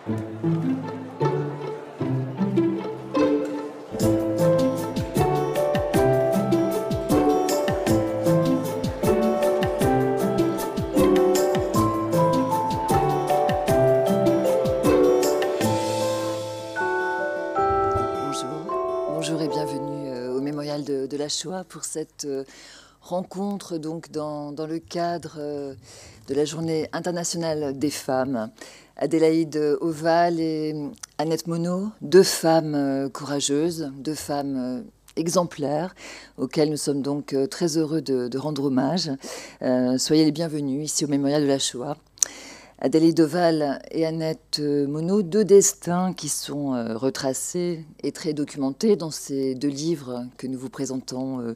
Bonjour et bienvenue au Mémorial de la Shoah pour cette rencontre donc dans le cadre de la Journée internationale des femmes. Adélaïde Oval et Annette Monod, deux femmes courageuses, deux femmes exemplaires auxquelles nous sommes donc très heureux de rendre hommage. Soyez les bienvenus ici au Mémorial de la Shoah. Adélaïde Oval et Annette Monod, deux destins qui sont retracés et très documentés dans ces deux livres que nous vous présentons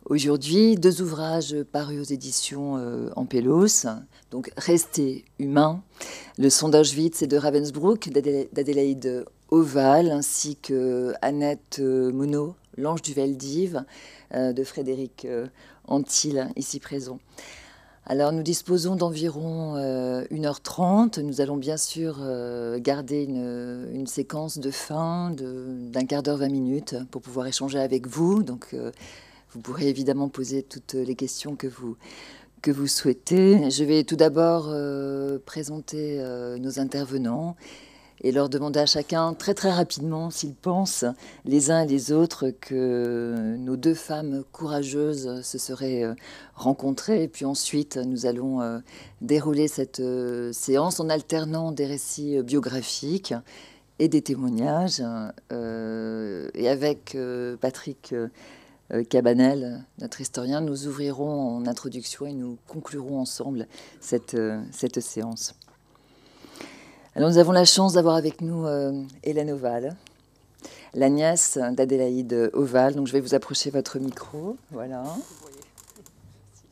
aujourd'hui. Deux ouvrages parus aux éditions Ampélos, donc Rester humain, Le son d'Auschwitz et de Ravensbrück d'Adélaïde Oval, ainsi que Annette Monod, L'ange du Veldiv de Frédéric Antil, ici présent. Alors, nous disposons d'environ 1h30. Nous allons bien sûr garder une séquence de fin d'un quart d'heure, 20 minutes pour pouvoir échanger avec vous. Donc, vous pourrez évidemment poser toutes les questions que vous souhaitez. Je vais tout d'abord présenter nos intervenants et leur demander à chacun très très rapidement s'ils pensent les uns et les autres que nos deux femmes courageuses se seraient rencontrées. Et puis ensuite, nous allons dérouler cette séance en alternant des récits biographiques et des témoignages. Et avec Patrick Cabanel, notre historien, nous ouvrirons en introduction et nous conclurons ensemble cette séance. Alors, nous avons la chance d'avoir avec nous Hélène Oval, la nièce d'Adélaïde Oval. Donc, je vais vous approcher votre micro. Voilà.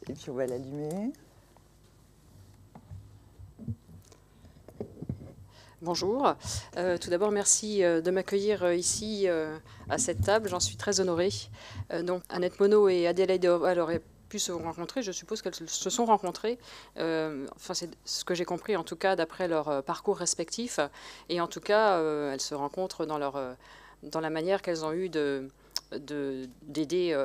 Et puis, on va l'allumer. Bonjour. Tout d'abord, merci de m'accueillir ici à cette table. J'en suis très honorée. Donc, Annette Monod et Adélaïde Oval auraient pu se rencontrer. Je suppose qu'elles se sont rencontrées. Enfin, c'est ce que j'ai compris, en tout cas, d'après leur parcours respectif. Et en tout cas, elles se rencontrent dans la manière qu'elles ont eue d'aider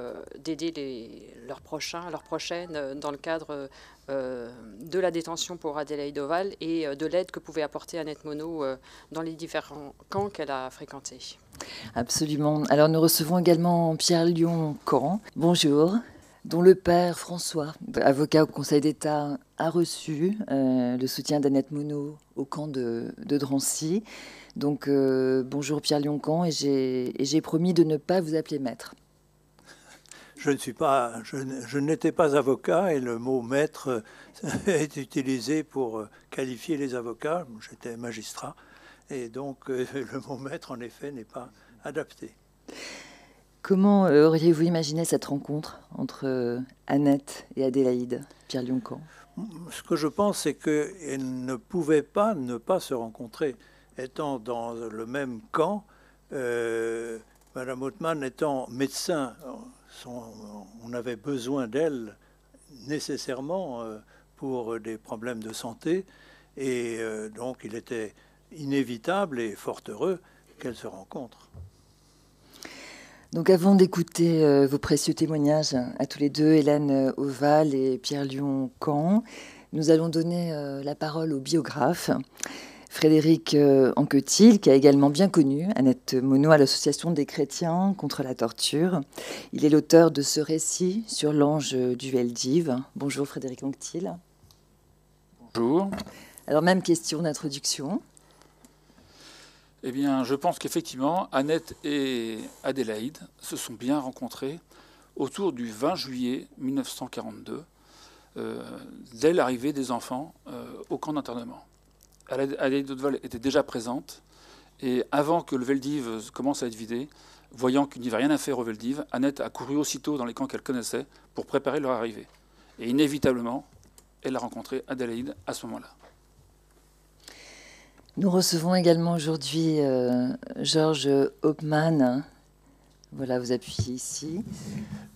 leurs prochaines dans le cadre de la détention pour Adélaïde Oval et de l'aide que pouvait apporter Annette Monod dans les différents camps qu'elle a fréquentés. Absolument. Alors, nous recevons également Pierre Lyon-Caen. Bonjour. Dont le père François, avocat au Conseil d'État, a reçu le soutien d'Annette Monod au camp de Drancy. Donc, bonjour Pierre Lyon-Caen, et j'ai promis de ne pas vous appeler maître. Je n'étais pas avocat, et le mot maître est utilisé pour qualifier les avocats. J'étais magistrat, et donc le mot maître, en effet, n'est pas adapté. Comment auriez-vous imaginé cette rencontre entre Annette et Adélaïde, Pierre Lyon-Caen? Ce que je pense, c'est qu'elles ne pouvaient pas ne pas se rencontrer. Étant dans le même camp, Madame Othman étant médecin, on avait besoin d'elle nécessairement pour des problèmes de santé. Et donc, il était inévitable et fort heureux qu'elles se rencontrent. Donc, avant d'écouter vos précieux témoignages à tous les deux, Hélène Oval et Pierre Lyon-Caen, nous allons donner la parole au biographe Frédéric Anquetil, qui a également bien connu Annette Monod à l'Association des chrétiens contre la torture. Il est l'auteur de ce récit sur l'ange du Veldiv. Bonjour Frédéric Anquetil. Bonjour. Alors, même question d'introduction. Eh bien, je pense qu'effectivement, Annette et Adélaïde se sont bien rencontrées autour du 20 juillet 1942, dès l'arrivée des enfants au camp d'internement. Adélaïde Oval était déjà présente, et avant que le Veldiv commence à être vidé, voyant qu'il n'y avait rien à faire au Veldiv, Annette a couru aussitôt dans les camps qu'elle connaissait pour préparer leur arrivée. Et inévitablement, elle a rencontré Adélaïde à ce moment-là. Nous recevons également aujourd'hui Georges Hauptmann. Voilà, vous appuyez ici.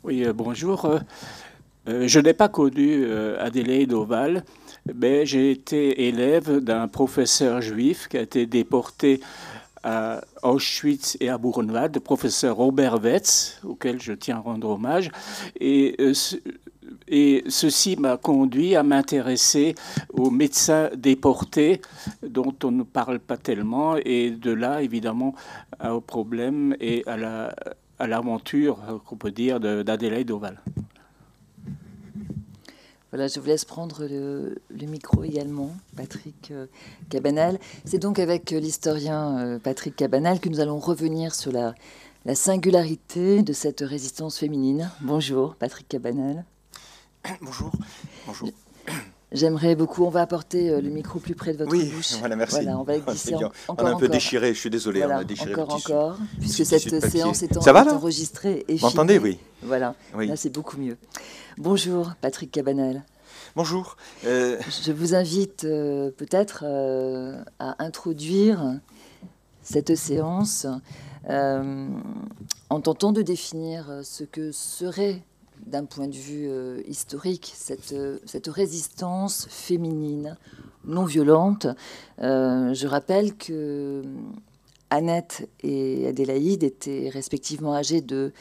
Oui, bonjour. Je n'ai pas connu Adélaïde Oval, mais j'ai été élève d'un professeur juif qui a été déporté à Auschwitz et à Buchenwald, le professeur Robert Wetz, auquel je tiens à rendre hommage. Et ceci m'a conduit à m'intéresser aux médecins déportés, dont on ne parle pas tellement, et de là, évidemment, au problème et à l'aventure, qu'on peut dire, d'Adélaïde Oval. Voilà, je vous laisse prendre le micro également, Patrick Cabanel. C'est donc avec l'historien Patrick Cabanel que nous allons revenir sur la singularité de cette résistance féminine. Bonjour, Patrick Cabanel. Bonjour. Bonjour. J'aimerais beaucoup, on va apporter le micro plus près de votre bouche. Voilà, merci. Voilà, on va glisser on a un peu déchiré, je suis désolé, voilà, on a déchiré encore, le tissu. encore, puisque cette séance est enregistrée et vous m'entendez, oui. Voilà, oui. Là c'est beaucoup mieux. Bonjour, Patrick Cabanel. Bonjour. Je vous invite peut-être à introduire cette séance en tentant de définir ce que serait, d'un point de vue historique, cette résistance féminine non violente. Je rappelle que Annette et Adélaïde étaient respectivement âgées de...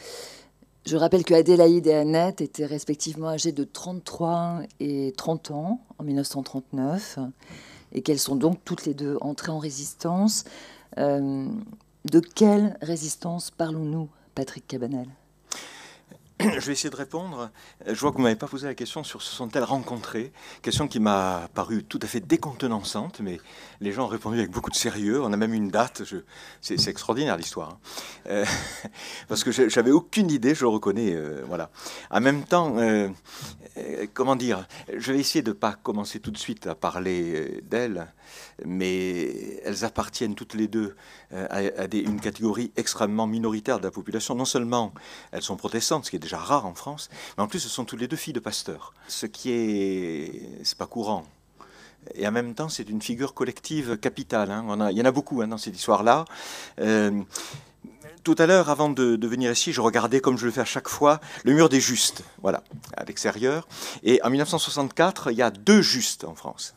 Je rappelle que Adélaïde et Annette étaient respectivement âgées de 33 et 30 ans en 1939 et qu'elles sont donc toutes les deux entrées en résistance. De quelle résistance parlons-nous, Patrick Cabanel ? Je vais essayer de répondre. Je vois que vous ne m'avez pas posé la question sur se sont-elles rencontrées. Question qui m'a paru tout à fait décontenançante, mais les gens ont répondu avec beaucoup de sérieux. On a même une date. C'est extraordinaire l'histoire. Parce que j'avais aucune idée, je le reconnais. Voilà. En même temps, comment dire, je vais essayer de ne pas commencer tout de suite à parler d'elles, mais elles appartiennent toutes les deux à une catégorie extrêmement minoritaire de la population. Non seulement elles sont protestantes, ce qui est déjà rare en France, mais en plus ce sont toutes les deux filles de pasteurs, ce qui c'est pas courant. Et en même temps, c'est une figure collective capitale. Hein. Il y en a beaucoup dans cette histoire-là. Tout à l'heure, avant de venir ici, je regardais, comme je le fais à chaque fois, le mur des justes, voilà, à l'extérieur. Et en 1964, il y a 2 justes en France.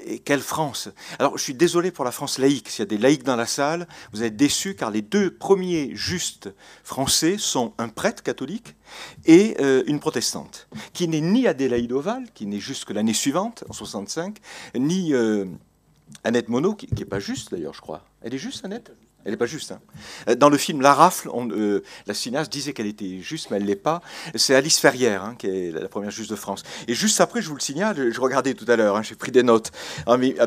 Et quelle France! Alors, je suis désolé pour la France laïque. S'il y a des laïcs dans la salle, vous êtes déçus, car les 2 premiers justes français sont un prêtre catholique et une protestante, qui n'est ni Adélaïde Oval, qui n'est juste que l'année suivante, en 65, ni Annette Monod, qui n'est pas juste d'ailleurs, je crois. Elle est juste, Annette? Elle n'est pas juste. Hein. Dans le film La Rafle, la cinéaste disait qu'elle était juste, mais elle ne l'est pas. C'est Alice Ferrière, qui est la première juste de France. Et juste après, je vous le signale, je regardais tout à l'heure, j'ai pris des notes.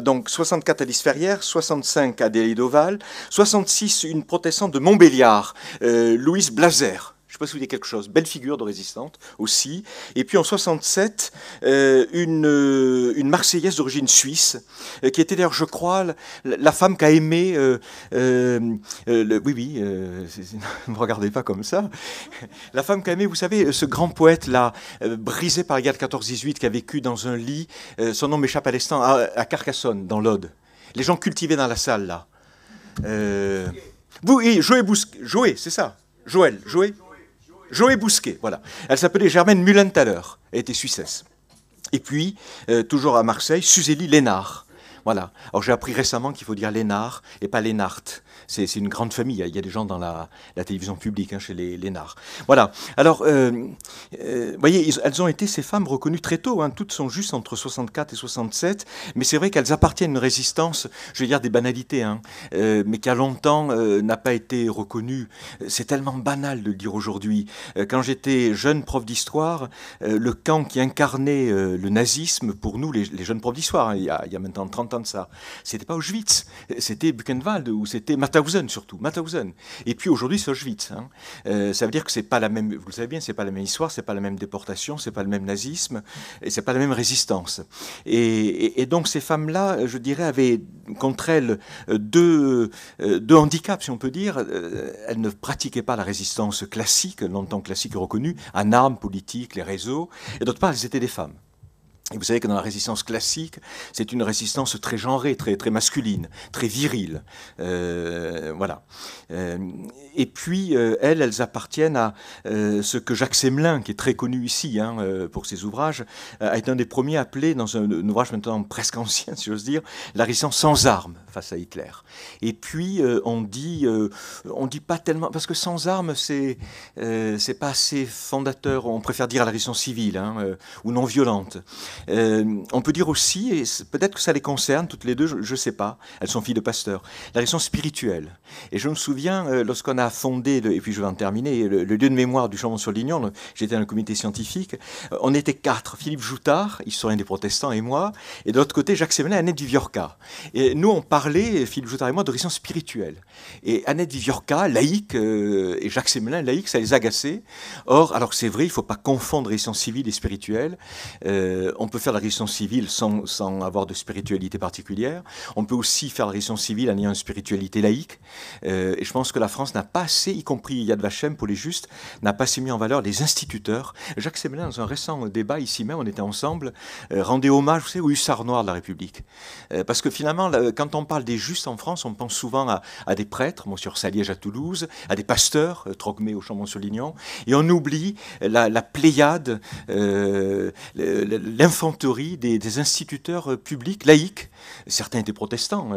Donc 64 Alice Ferrière, 65 Adélaïde Oval, 66 une protestante de Montbéliard, Louise Blazer. Je ne sais pas si vous dites quelque chose. Belle figure de résistante aussi. Et puis en 67, une Marseillaise d'origine suisse, qui était d'ailleurs, je crois, la femme qu'a aimé... ne me regardez pas comme ça. La femme qu'a aimé, vous savez, ce grand poète-là, brisé par la guerre de 14-18, qui a vécu dans un lit. Son nom m'échappe à l'instant, à Carcassonne, dans l'Aude. Les gens cultivés dans la salle, là. Oui, Joé, c'est ça. Joé Bousquet, voilà. Elle s'appelait Germaine Mühlenthaler, elle était suissesse. Et puis, toujours à Marseille, Susélie Lénard. Voilà. Alors j'ai appris récemment qu'il faut dire Lénard et pas Lénart. C'est une grande famille. Il y a des gens dans la télévision publique chez les Lénard. Voilà. Alors, voyez, elles ont été, ces femmes, reconnues très tôt. Toutes sont juste entre 64 et 67. Mais c'est vrai qu'elles appartiennent à une résistance, je vais dire des banalités, mais qui a longtemps n'a pas été reconnue. C'est tellement banal de le dire aujourd'hui. Quand j'étais jeune prof d'histoire, le camp qui incarnait le nazisme, pour nous, les jeunes profs d'histoire, il y a maintenant 30 ans de ça, c'était pas Auschwitz, c'était Buchenwald ou c'était Mauthausen surtout, Mauthausen. Et puis aujourd'hui c'est Auschwitz. Ça veut dire que c'est pas la même, vous le savez bien, c'est pas la même histoire, c'est pas la même déportation, c'est pas le même nazisme, et c'est pas la même résistance. Et donc ces femmes-là, je dirais, avaient contre elles deux handicaps, si on peut dire. Elles ne pratiquaient pas la résistance classique, longtemps classique et reconnue, en armes politiques, les réseaux, et d'autre part, elles étaient des femmes. Et vous savez que dans la résistance classique, c'est une résistance très genrée, très masculine, très virile. Voilà. Et puis, elles appartiennent à ce que Jacques Semelin, qui est très connu ici pour ses ouvrages, a été un des premiers appelés, dans un ouvrage maintenant presque ancien, si j'ose dire, la résistance sans armes face à Hitler. Et puis, on dit pas tellement, parce que sans armes, c'est pas assez fondateur, on préfère dire la résistance civile ou non violente. On peut dire aussi, et peut-être que ça les concerne toutes les deux, je ne sais pas, elles sont filles de pasteurs, la résistance spirituelle. Et je me souviens, lorsqu'on a fondé, et puis je vais en terminer, le lieu de mémoire du Chambon-sur-Lignon, j'étais dans le comité scientifique, on était 4, Philippe Joutard, historien des protestants, et moi, et de l'autre côté, Jacques Semelin et Annette Viviorca. Et nous, on parlait, Philippe Joutard et moi, de résistance spirituelle. Et Annette Viviorca, laïque, et Jacques Semelin, laïque, ça les agaçait. Or, alors c'est vrai, il ne faut pas confondre résistance civile et spirituelle. On peut faire la résistance civile sans avoir de spiritualité particulière. On peut aussi faire la résistance civile en ayant une spiritualité laïque. Et je pense que la France n'a pas assez, y compris Yad Vashem pour les justes, n'a pas assez mis en valeur les instituteurs. Jacques Semelin, dans un récent débat ici même, on était ensemble, rendait hommage, vous savez, aux hussards noirs de la République. Parce que finalement, quand on parle des justes en France, on pense souvent à des prêtres, Monsieur Saliège à Toulouse, à des pasteurs, Trocmé au Chambon-sur-Lignon, et on oublie la pléiade, l'infanterie des instituteurs publics, laïques. Certains étaient protestants,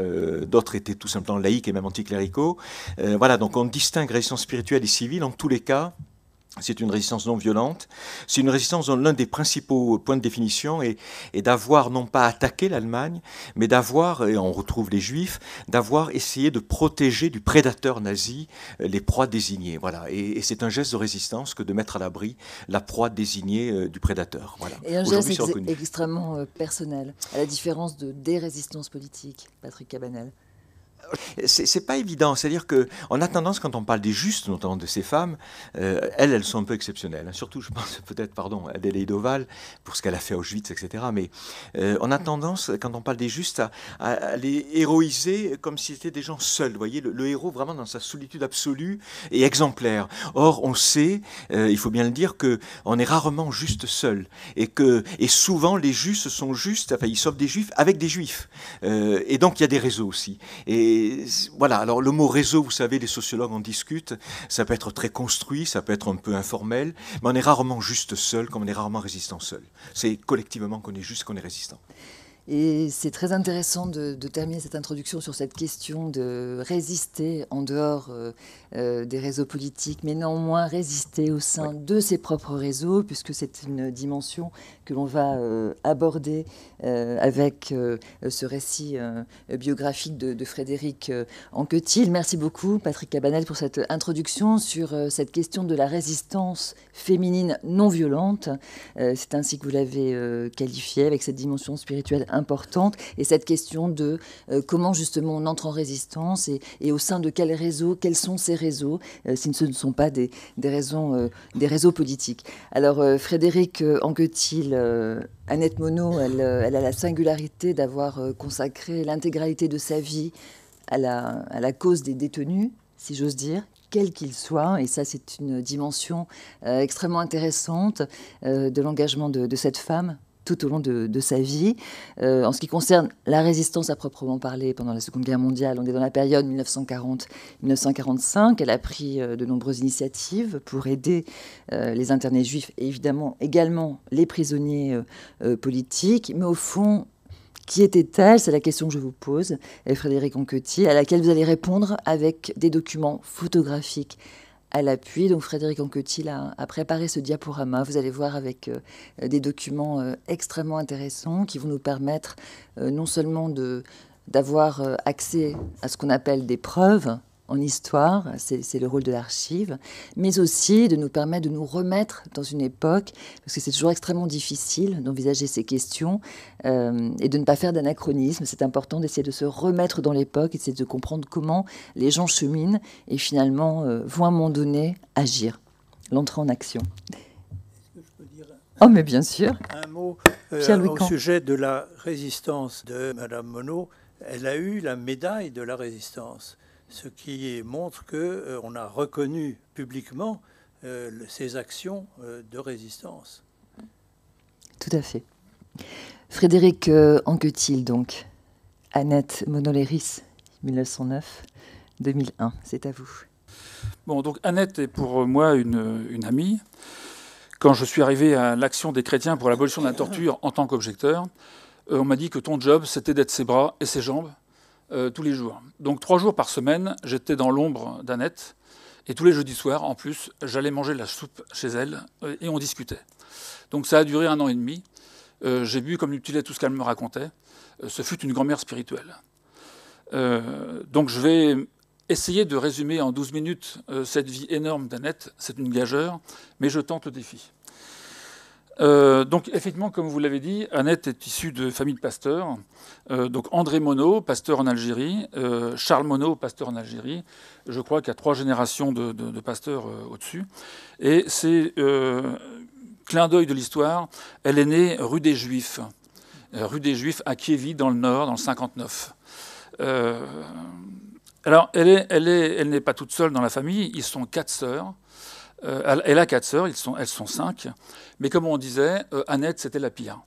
d'autres étaient tout simplement laïques et même anticléricaux. Voilà, donc on distingue résistance spirituelle et civile. En tous les cas, c'est une résistance non violente. C'est une résistance dont l'un des principaux points de définition est d'avoir non pas attaqué l'Allemagne, mais d'avoir, et on retrouve les Juifs, d'avoir essayé de protéger du prédateur nazi les proies désignées. Voilà. Et c'est un geste de résistance que de mettre à l'abri la proie désignée du prédateur. Voilà. Et un geste extrêmement personnel, à la différence des résistances politiques, Patrick Cabanel. C'est pas évident, c'est-à-dire qu'on a tendance, quand on parle des justes, notamment de ces femmes, elles sont un peu exceptionnelles. Surtout, je pense peut-être, à Adélaïde Oval, pour ce qu'elle a fait à Auschwitz, etc. Mais on a tendance, quand on parle des justes, à les héroïser comme si c'était des gens seuls. Vous voyez, le héros vraiment dans sa solitude absolue et exemplaire. Or, on sait, il faut bien le dire, qu'on est rarement juste seul. Et souvent, les justes sont justes, enfin, ils sauvent des juifs avec des juifs. Et donc, il y a des réseaux aussi. Et voilà, alors le mot réseau, vous savez, les sociologues en discutent, ça peut être très construit, ça peut être un peu informel, mais on est rarement juste seul, comme on est rarement résistant seul. C'est collectivement qu'on est juste, qu'on est résistant. Et c'est très intéressant de terminer cette introduction sur cette question de résister en dehors des réseaux politiques, mais néanmoins résister au sein de ses propres réseaux, puisque c'est une dimension que l'on va aborder avec ce récit biographique de Frédéric Anquetil. Merci beaucoup, Patrick Cabanel, pour cette introduction sur cette question de la résistance féminine non violente. C'est ainsi que vous l'avez qualifié, avec cette dimension spirituelle importante, et cette question de comment justement on entre en résistance et au sein de quels réseaux, quels sont ces réseaux, si ce ne sont pas des réseaux politiques. Alors Frédéric Anquetil, Annette Monod, elle a la singularité d'avoir consacré l'intégralité de sa vie à la cause des détenus, si j'ose dire, quel qu'il soit, et ça c'est une dimension extrêmement intéressante de l'engagement de cette femme tout au long de sa vie. En ce qui concerne la résistance à proprement parler pendant la Seconde Guerre mondiale, on est dans la période 1940-1945. Elle a pris de nombreuses initiatives pour aider les internés juifs et évidemment également les prisonniers politiques. Mais au fond, qui était-elle? C'est la question que je vous pose, Frédéric Anquetil, à laquelle vous allez répondre avec des documents photographiques à l'appui. Donc Frédéric Anquetil a préparé ce diaporama. Vous allez voir avec des documents extrêmement intéressants qui vont nous permettre non seulement d'avoir accès à ce qu'on appelle des preuves en histoire, c'est le rôle de l'archive, mais aussi de nous permettre de nous remettre dans une époque, parce que c'est toujours extrêmement difficile d'envisager ces questions et de ne pas faire d'anachronisme. C'est important d'essayer de se remettre dans l'époque, essayer de comprendre comment les gens cheminent et finalement vont à un moment donné agir, l'entrée en action. Est-ce que je peux dire mais bien sûr. Un mot au sujet de la résistance de Madame Monod. Elle a eu la médaille de la résistance, ce qui montre qu'on a reconnu publiquement ses actions de résistance. Tout à fait. Frédéric Anquetil, donc. Annette Monod-Léris, 1909-2001. C'est à vous. Bon, donc Annette est pour moi une amie. Quand je suis arrivé à l'Action des chrétiens pour l'abolition de la torture en tant qu'objecteur, on m'a dit que ton job, c'était d'être ses bras et ses jambes tous les jours. Donc 3 jours par semaine, j'étais dans l'ombre d'Annette. Et tous les jeudis soirs, en plus, j'allais manger la soupe chez elle et on discutait. Donc ça a duré 1 an et demi. J'ai bu comme du lait tout ce qu'elle me racontait. Ce fut une grand-mère spirituelle. Donc je vais essayer de résumer en 12 minutes cette vie énorme d'Annette. C'est une gageure, mais je tente le défi. Donc effectivement, comme vous l'avez dit, Annette est issue de famille de pasteurs. Donc André Monod, pasteur en Algérie, Charles Monod, pasteur en Algérie. Je crois qu'il y a 3 générations de pasteurs au-dessus. Et c'est clin d'œil de l'histoire, elle est née rue des Juifs à Kiévi, dans le Nord, dans le 59. Alors, elle n'est pas toute seule dans la famille, ils sont 4 sœurs. Elle a 4 sœurs, elles sont 5. Mais comme on disait, Annette, c'était la pire.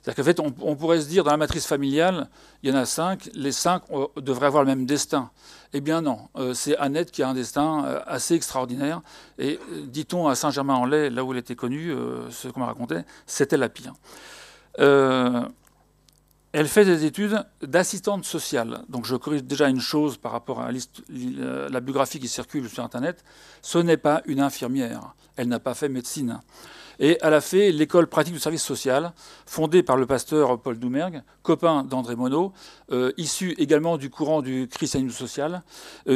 C'est-à-dire qu'en fait, on pourrait se dire, dans la matrice familiale, il y en a 5, les 5 devraient avoir le même destin. Eh bien non, c'est Annette qui a un destin assez extraordinaire. Et dit-on à Saint-Germain-en-Laye, là où elle était connue, ce qu'on m'a raconté, c'était la pire. Elle fait des études d'assistante sociale. Donc je corrige déjà une chose par rapport à la biographie qui circule sur Internet. Ce n'est pas une infirmière. Elle n'a pas fait médecine. Et elle a fait l'école pratique du service social, fondée par le pasteur Paul Doumergue, copain d'André Monod, issu également du courant du christianisme social,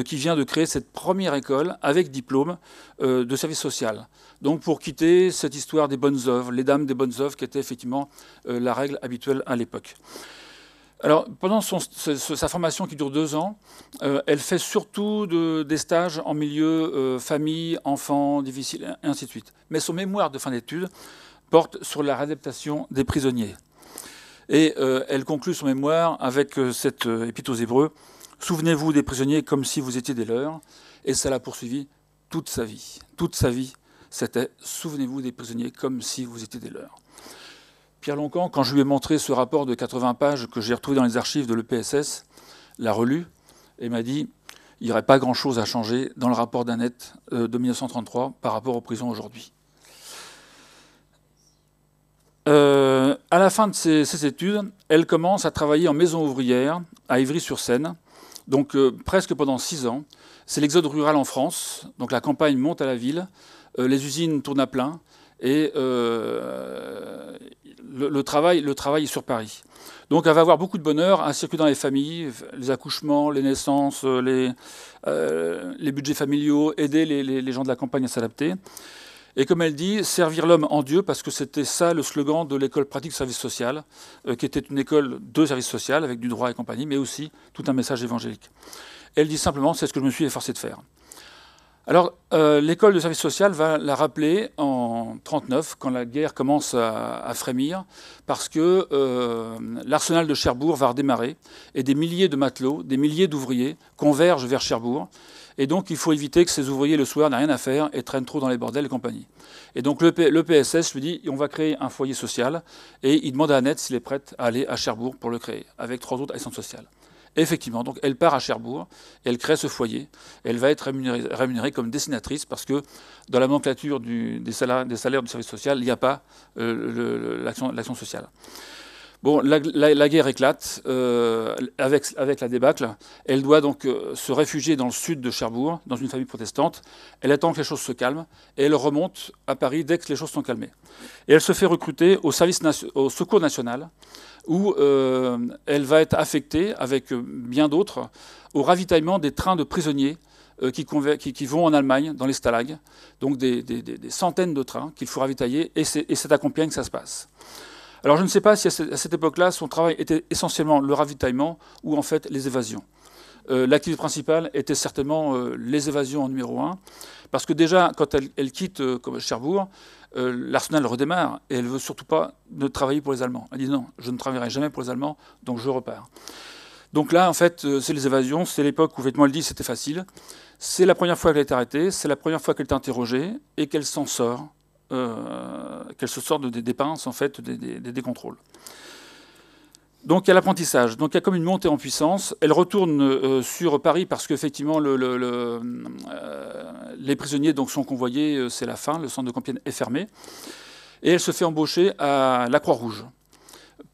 qui vient de créer cette première école avec diplôme de service social. Donc pour quitter cette histoire des bonnes œuvres, les dames des bonnes œuvres, qui était effectivement la règle habituelle à l'époque. Alors, pendant sa formation qui dure 2 ans, elle fait surtout des stages en milieu famille, enfants, difficiles, et ainsi de suite. Mais son mémoire de fin d'études porte sur la réadaptation des prisonniers. Et elle conclut son mémoire avec cette épître aux Hébreux. « Souvenez-vous des prisonniers comme si vous étiez des leurs ». Et ça l'a poursuivi toute sa vie. Toute sa vie, c'était « Souvenez-vous des prisonniers comme si vous étiez des leurs ». Pierre Loncan, quand je lui ai montré ce rapport de 80 pages que j'ai retrouvé dans les archives de l'EPSS, l'a relu et m'a dit il n'y aurait pas grand-chose à changer dans le rapport d'Annette de 1933 par rapport aux prisons aujourd'hui. À la fin de ses études, elle commence à travailler en maison ouvrière à Ivry-sur-Seine, donc presque pendant 6 ans. C'est l'exode rural en France, donc la campagne monte à la ville, les usines tournent à plein, et le travail est sur Paris. Donc elle va avoir beaucoup de bonheur à circuler dans les familles, les accouchements, les naissances, les budgets familiaux, aider les gens de la campagne à s'adapter. Et comme elle dit, servir l'homme en Dieu, parce que c'était ça le slogan de l'école pratique de service social, qui était une école de service social avec du droit et compagnie, mais aussi tout un message évangélique. Elle dit simplement, c'est ce que je me suis efforcé de faire. Alors, l'école de service social va la rappeler en 1939, quand la guerre commence à frémir, parce que l'arsenal de Cherbourg va redémarrer, et des milliers de matelots, des milliers d'ouvriers convergent vers Cherbourg. Et donc, il faut éviter que ces ouvriers, le soir, n'aient rien à faire et traînent trop dans les bordels et compagnie. Et donc, le PSS lui dit, on va créer un foyer social, et il demande à Annette s'il est prête à aller à Cherbourg pour le créer, avec 3 autres assistantes sociales. Effectivement, donc elle part à Cherbourg, et elle crée ce foyer. Elle va être rémunérée comme dessinatrice parce que dans la nomenclature des salaires du service social, il n'y a pas l'action sociale. Bon, la guerre éclate avec la débâcle. Elle doit donc se réfugier dans le sud de Cherbourg, dans une famille protestante. Elle attend que les choses se calment et elle remonte à Paris dès que les choses sont calmées. Et elle se fait recruter au Secours national, où elle va être affectée, avec bien d'autres, au ravitaillement des trains de prisonniers qui vont en Allemagne, dans les stalags. Donc des centaines de trains qu'il faut ravitailler, et c'est à Compiègne que ça se passe. Alors je ne sais pas si à cette époque-là, son travail était essentiellement le ravitaillement ou en fait les évasions. L'activité principale était certainement les évasions en numéro 1, parce que déjà, quand elle quitte Cherbourg, l'arsenal redémarre, et elle ne veut surtout pas travailler pour les Allemands. Elle dit non, je ne travaillerai jamais pour les Allemands, donc je repars. Donc là, en fait, c'est les évasions, c'est l'époque où, vêtement, elle dit c'était facile. C'est la première fois qu'elle est arrêtée, c'est la première fois qu'elle est interrogée, et qu'elle s'en sort qu'elle se sorte des pinces, en fait, des contrôles. Donc il y a l'apprentissage. Donc il y a comme une montée en puissance. Elle retourne sur Paris parce qu'effectivement les prisonniers donc, sont convoyés, c'est la fin, le centre de Compiègne est fermé. Et elle se fait embaucher à la Croix-Rouge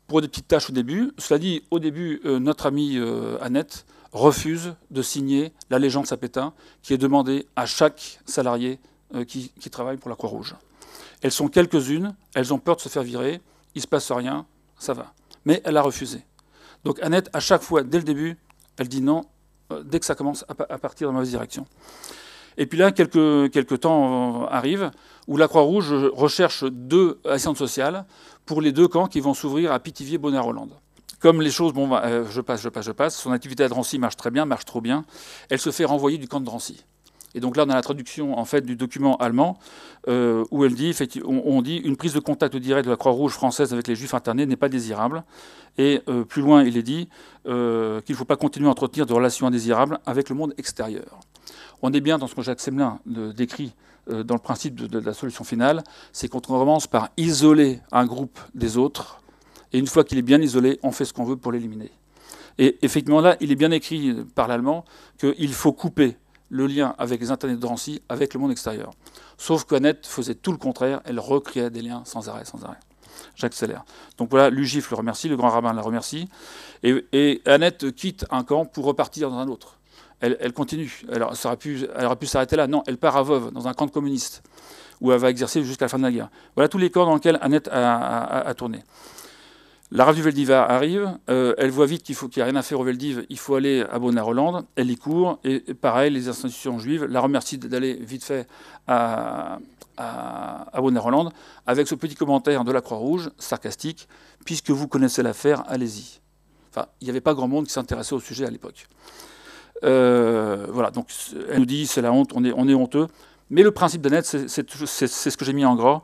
pour des petites tâches au début. Cela dit, au début, notre amie Annette refuse de signer l'allégeance à Pétain qui est demandée à chaque salarié qui travaille pour la Croix-Rouge. Elles sont quelques-unes, elles ont peur de se faire virer, il ne se passe rien, ça va. Mais elle a refusé. Donc Annette, à chaque fois, dès le début, elle dit non, dès que ça commence à partir dans la mauvaise direction. Et puis là, quelques temps arrivent où la Croix-Rouge recherche 2 assistantes sociales pour les 2 camps qui vont s'ouvrir à Pithiviers, Bonnet-Rolande. Comme les choses, bon, je passe, son activité à Drancy marche très bien, marche trop bien, elle se fait renvoyer du camp de Drancy. Et donc là, on a la traduction en fait, du document allemand où elle dit, on dit une prise de contact direct de la Croix-Rouge française avec les Juifs internés n'est pas désirable. Et plus loin, il est dit qu'il ne faut pas continuer à entretenir de relations indésirables avec le monde extérieur. On est bien dans ce que Jacques Semelin décrit dans le principe de la solution finale, c'est qu'on commence par isoler un groupe des autres, et une fois qu'il est bien isolé, on fait ce qu'on veut pour l'éliminer. Et effectivement, là, il est bien écrit par l'allemand qu'il faut couper le lien avec les internés de Drancy, avec le monde extérieur. Sauf qu'Annette faisait tout le contraire, elle recréait des liens sans arrêt, sans arrêt. Jacques Seller. Donc voilà, Lugif le remercie, le grand rabbin la remercie, et Annette quitte un camp pour repartir dans un autre. Elle continue. Elle aurait pu s'arrêter là. Non, elle part à Veuve, dans un camp de communistes, où elle va exercer jusqu'à la fin de la guerre. Voilà tous les camps dans lesquels Annette a tourné. La rave du Veldiv arrive, elle voit vite qu'il n'y a rien à faire au Veldiv, il faut aller à Bonnet-Rolande, elle y court, et pareil, les institutions juives la remercient d'aller vite fait à Bonnet-Rolande, avec ce petit commentaire de la Croix-Rouge, sarcastique, puisque vous connaissez l'affaire, allez-y. Enfin, il n'y avait pas grand monde qui s'intéressait au sujet à l'époque. Voilà, donc elle nous dit, c'est la honte, on est honteux, mais le principe d'Annette, c'est ce que j'ai mis en gras,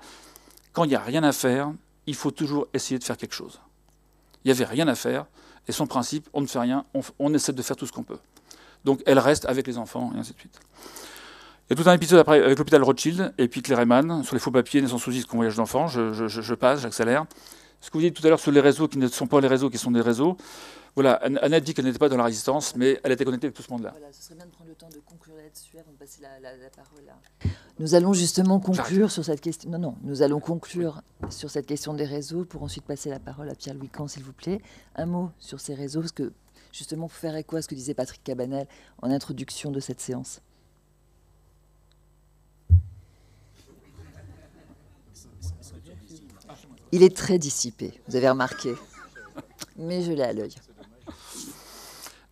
quand il n'y a rien à faire, il faut toujours essayer de faire quelque chose. Il n'y avait rien à faire, et son principe, on ne fait rien, on essaie de faire tout ce qu'on peut. Donc elle reste avec les enfants, et ainsi de suite. Il y a tout un épisode après avec l'hôpital Rothschild, et puis Claire Eman, sur les faux papiers, naissance sous convoyage d'enfants, je passe, j'accélère. Ce que vous dites tout à l'heure sur les réseaux qui ne sont pas les réseaux, qui sont des réseaux, voilà, Annette dit qu'elle n'était pas dans la résistance, mais elle était connectée avec tout ce monde-là. Voilà, ce serait bien de prendre le temps de conclure là-dessus avant de passer la parole là. Nous allons justement conclure sur cette question. Non, nous allons conclure sur cette question des réseaux pour ensuite passer la parole à Pierre-Louis Camp, s'il vous plaît. Un mot sur ces réseaux, parce que justement, pour faire écho à ce que disait Patrick Cabanel en introduction de cette séance. Il est très dissipé, vous avez remarqué, mais je l'ai à l'œil.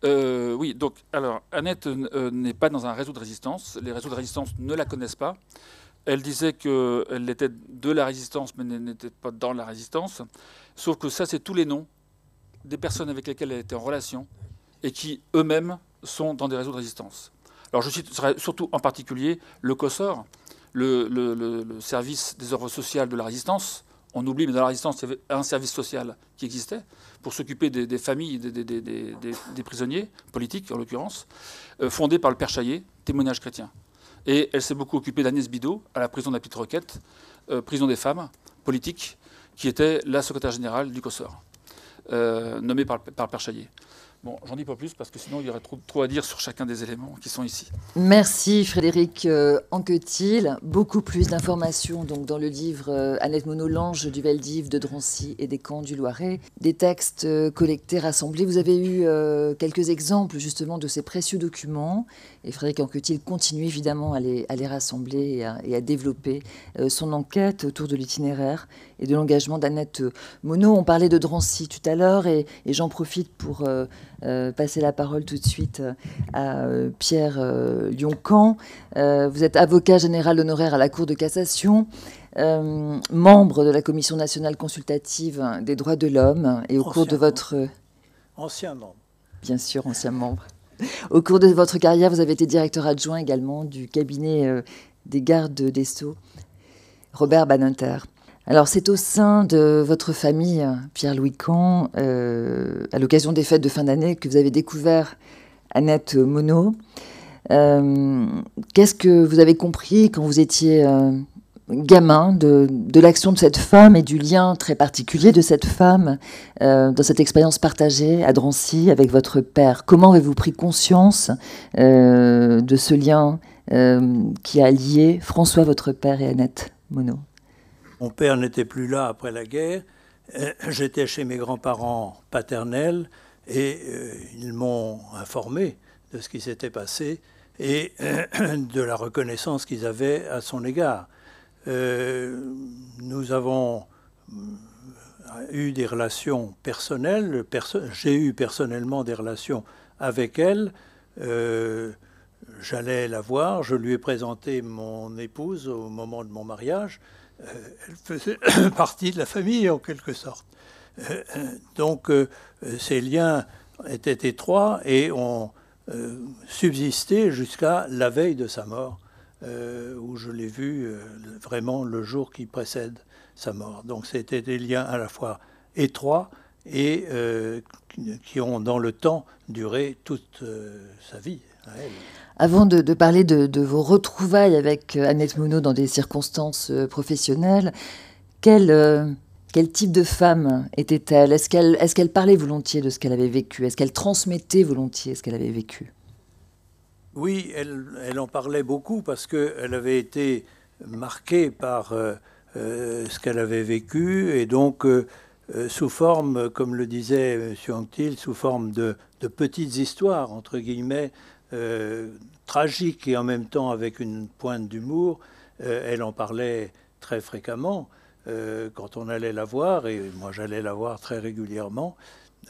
Oui, donc, alors, Annette n'est pas dans un réseau de résistance. Les réseaux de résistance ne la connaissent pas. Elle disait qu'elle était de la résistance, mais n'était pas dans la résistance. Sauf que ça, c'est tous les noms des personnes avec lesquelles elle était en relation et qui, eux-mêmes, sont dans des réseaux de résistance. Alors, je citerai surtout en particulier le COSOR, le service des œuvres sociales de la résistance. On oublie, mais dans la résistance, il y avait un service social qui existait pour s'occuper des familles des prisonniers politiques, en l'occurrence, fondé par le père Chaillet, témoignage chrétien. Et elle s'est beaucoup occupée d'Agnès Bidot, à la prison de la Petite Requête, prison des femmes politiques, qui était la secrétaire générale du COSOR, nommée par le père Chaillet. Bon, j'en dis pas plus parce que sinon il y aurait trop à dire sur chacun des éléments qui sont ici. Merci Frédéric Anquetil. Beaucoup plus d'informations donc dans le livre Annette Monod, l'ange du Veldiv, de Drancy et des camps du Loiret. Des textes collectés, rassemblés. Vous avez eu quelques exemples justement de ces précieux documents. Et Frédéric Anquetil continue évidemment à les rassembler et à développer son enquête autour de l'itinéraire et de l'engagement d'Annette Monod. On parlait de Drancy tout à l'heure et j'en profite pour passer la parole tout de suite à Pierre Lyon-Camp. Vous êtes avocat général honoraire à la Cour de cassation, membre de la Commission nationale consultative des droits de l'homme et au cours de votre... Ancien membre. Bien sûr, ancien membre. Au cours de votre carrière, vous avez été directeur adjoint également du cabinet des gardes des Sceaux, Robert Badinter. Alors, c'est au sein de votre famille, Pierre-Louis Camp, à l'occasion des fêtes de fin d'année, que vous avez découvert Annette Monod. Qu'est-ce que vous avez compris quand vous étiez gamin de l'action de cette femme et du lien très particulier de cette femme dans cette expérience partagée à Drancy avec votre père. Comment avez-vous pris conscience de ce lien qui a lié François, votre père, et Annette Monod? Mon père n'était plus là après la guerre. J'étais chez mes grands-parents paternels et ils m'ont informé de ce qui s'était passé et de la reconnaissance qu'ils avaient à son égard. Nous avons eu des relations personnelles. J'ai eu personnellement des relations avec elle. J'allais la voir. Je lui ai présenté mon épouse au moment de mon mariage. Elle faisait partie de la famille en quelque sorte. Donc ces liens étaient étroits et ont subsisté jusqu'à la veille de sa mort, où je l'ai vu vraiment le jour qui précède sa mort. Donc c'était des liens à la fois étroits et qui ont dans le temps duré toute sa vie à elle. Avant de parler de vos retrouvailles avec Annette Monod dans des circonstances professionnelles, quel type de femme était-elle? Est-ce qu'elle parlait volontiers de ce qu'elle avait vécu? Est-ce qu'elle transmettait volontiers ce qu'elle avait vécu? Oui, elle en parlait beaucoup parce qu'elle avait été marquée par ce qu'elle avait vécu et donc sous forme, comme le disait M. Anctil, sous forme de petites histoires, entre guillemets, tragiques et en même temps avec une pointe d'humour. Elle en parlait très fréquemment quand on allait la voir, et moi j'allais la voir très régulièrement.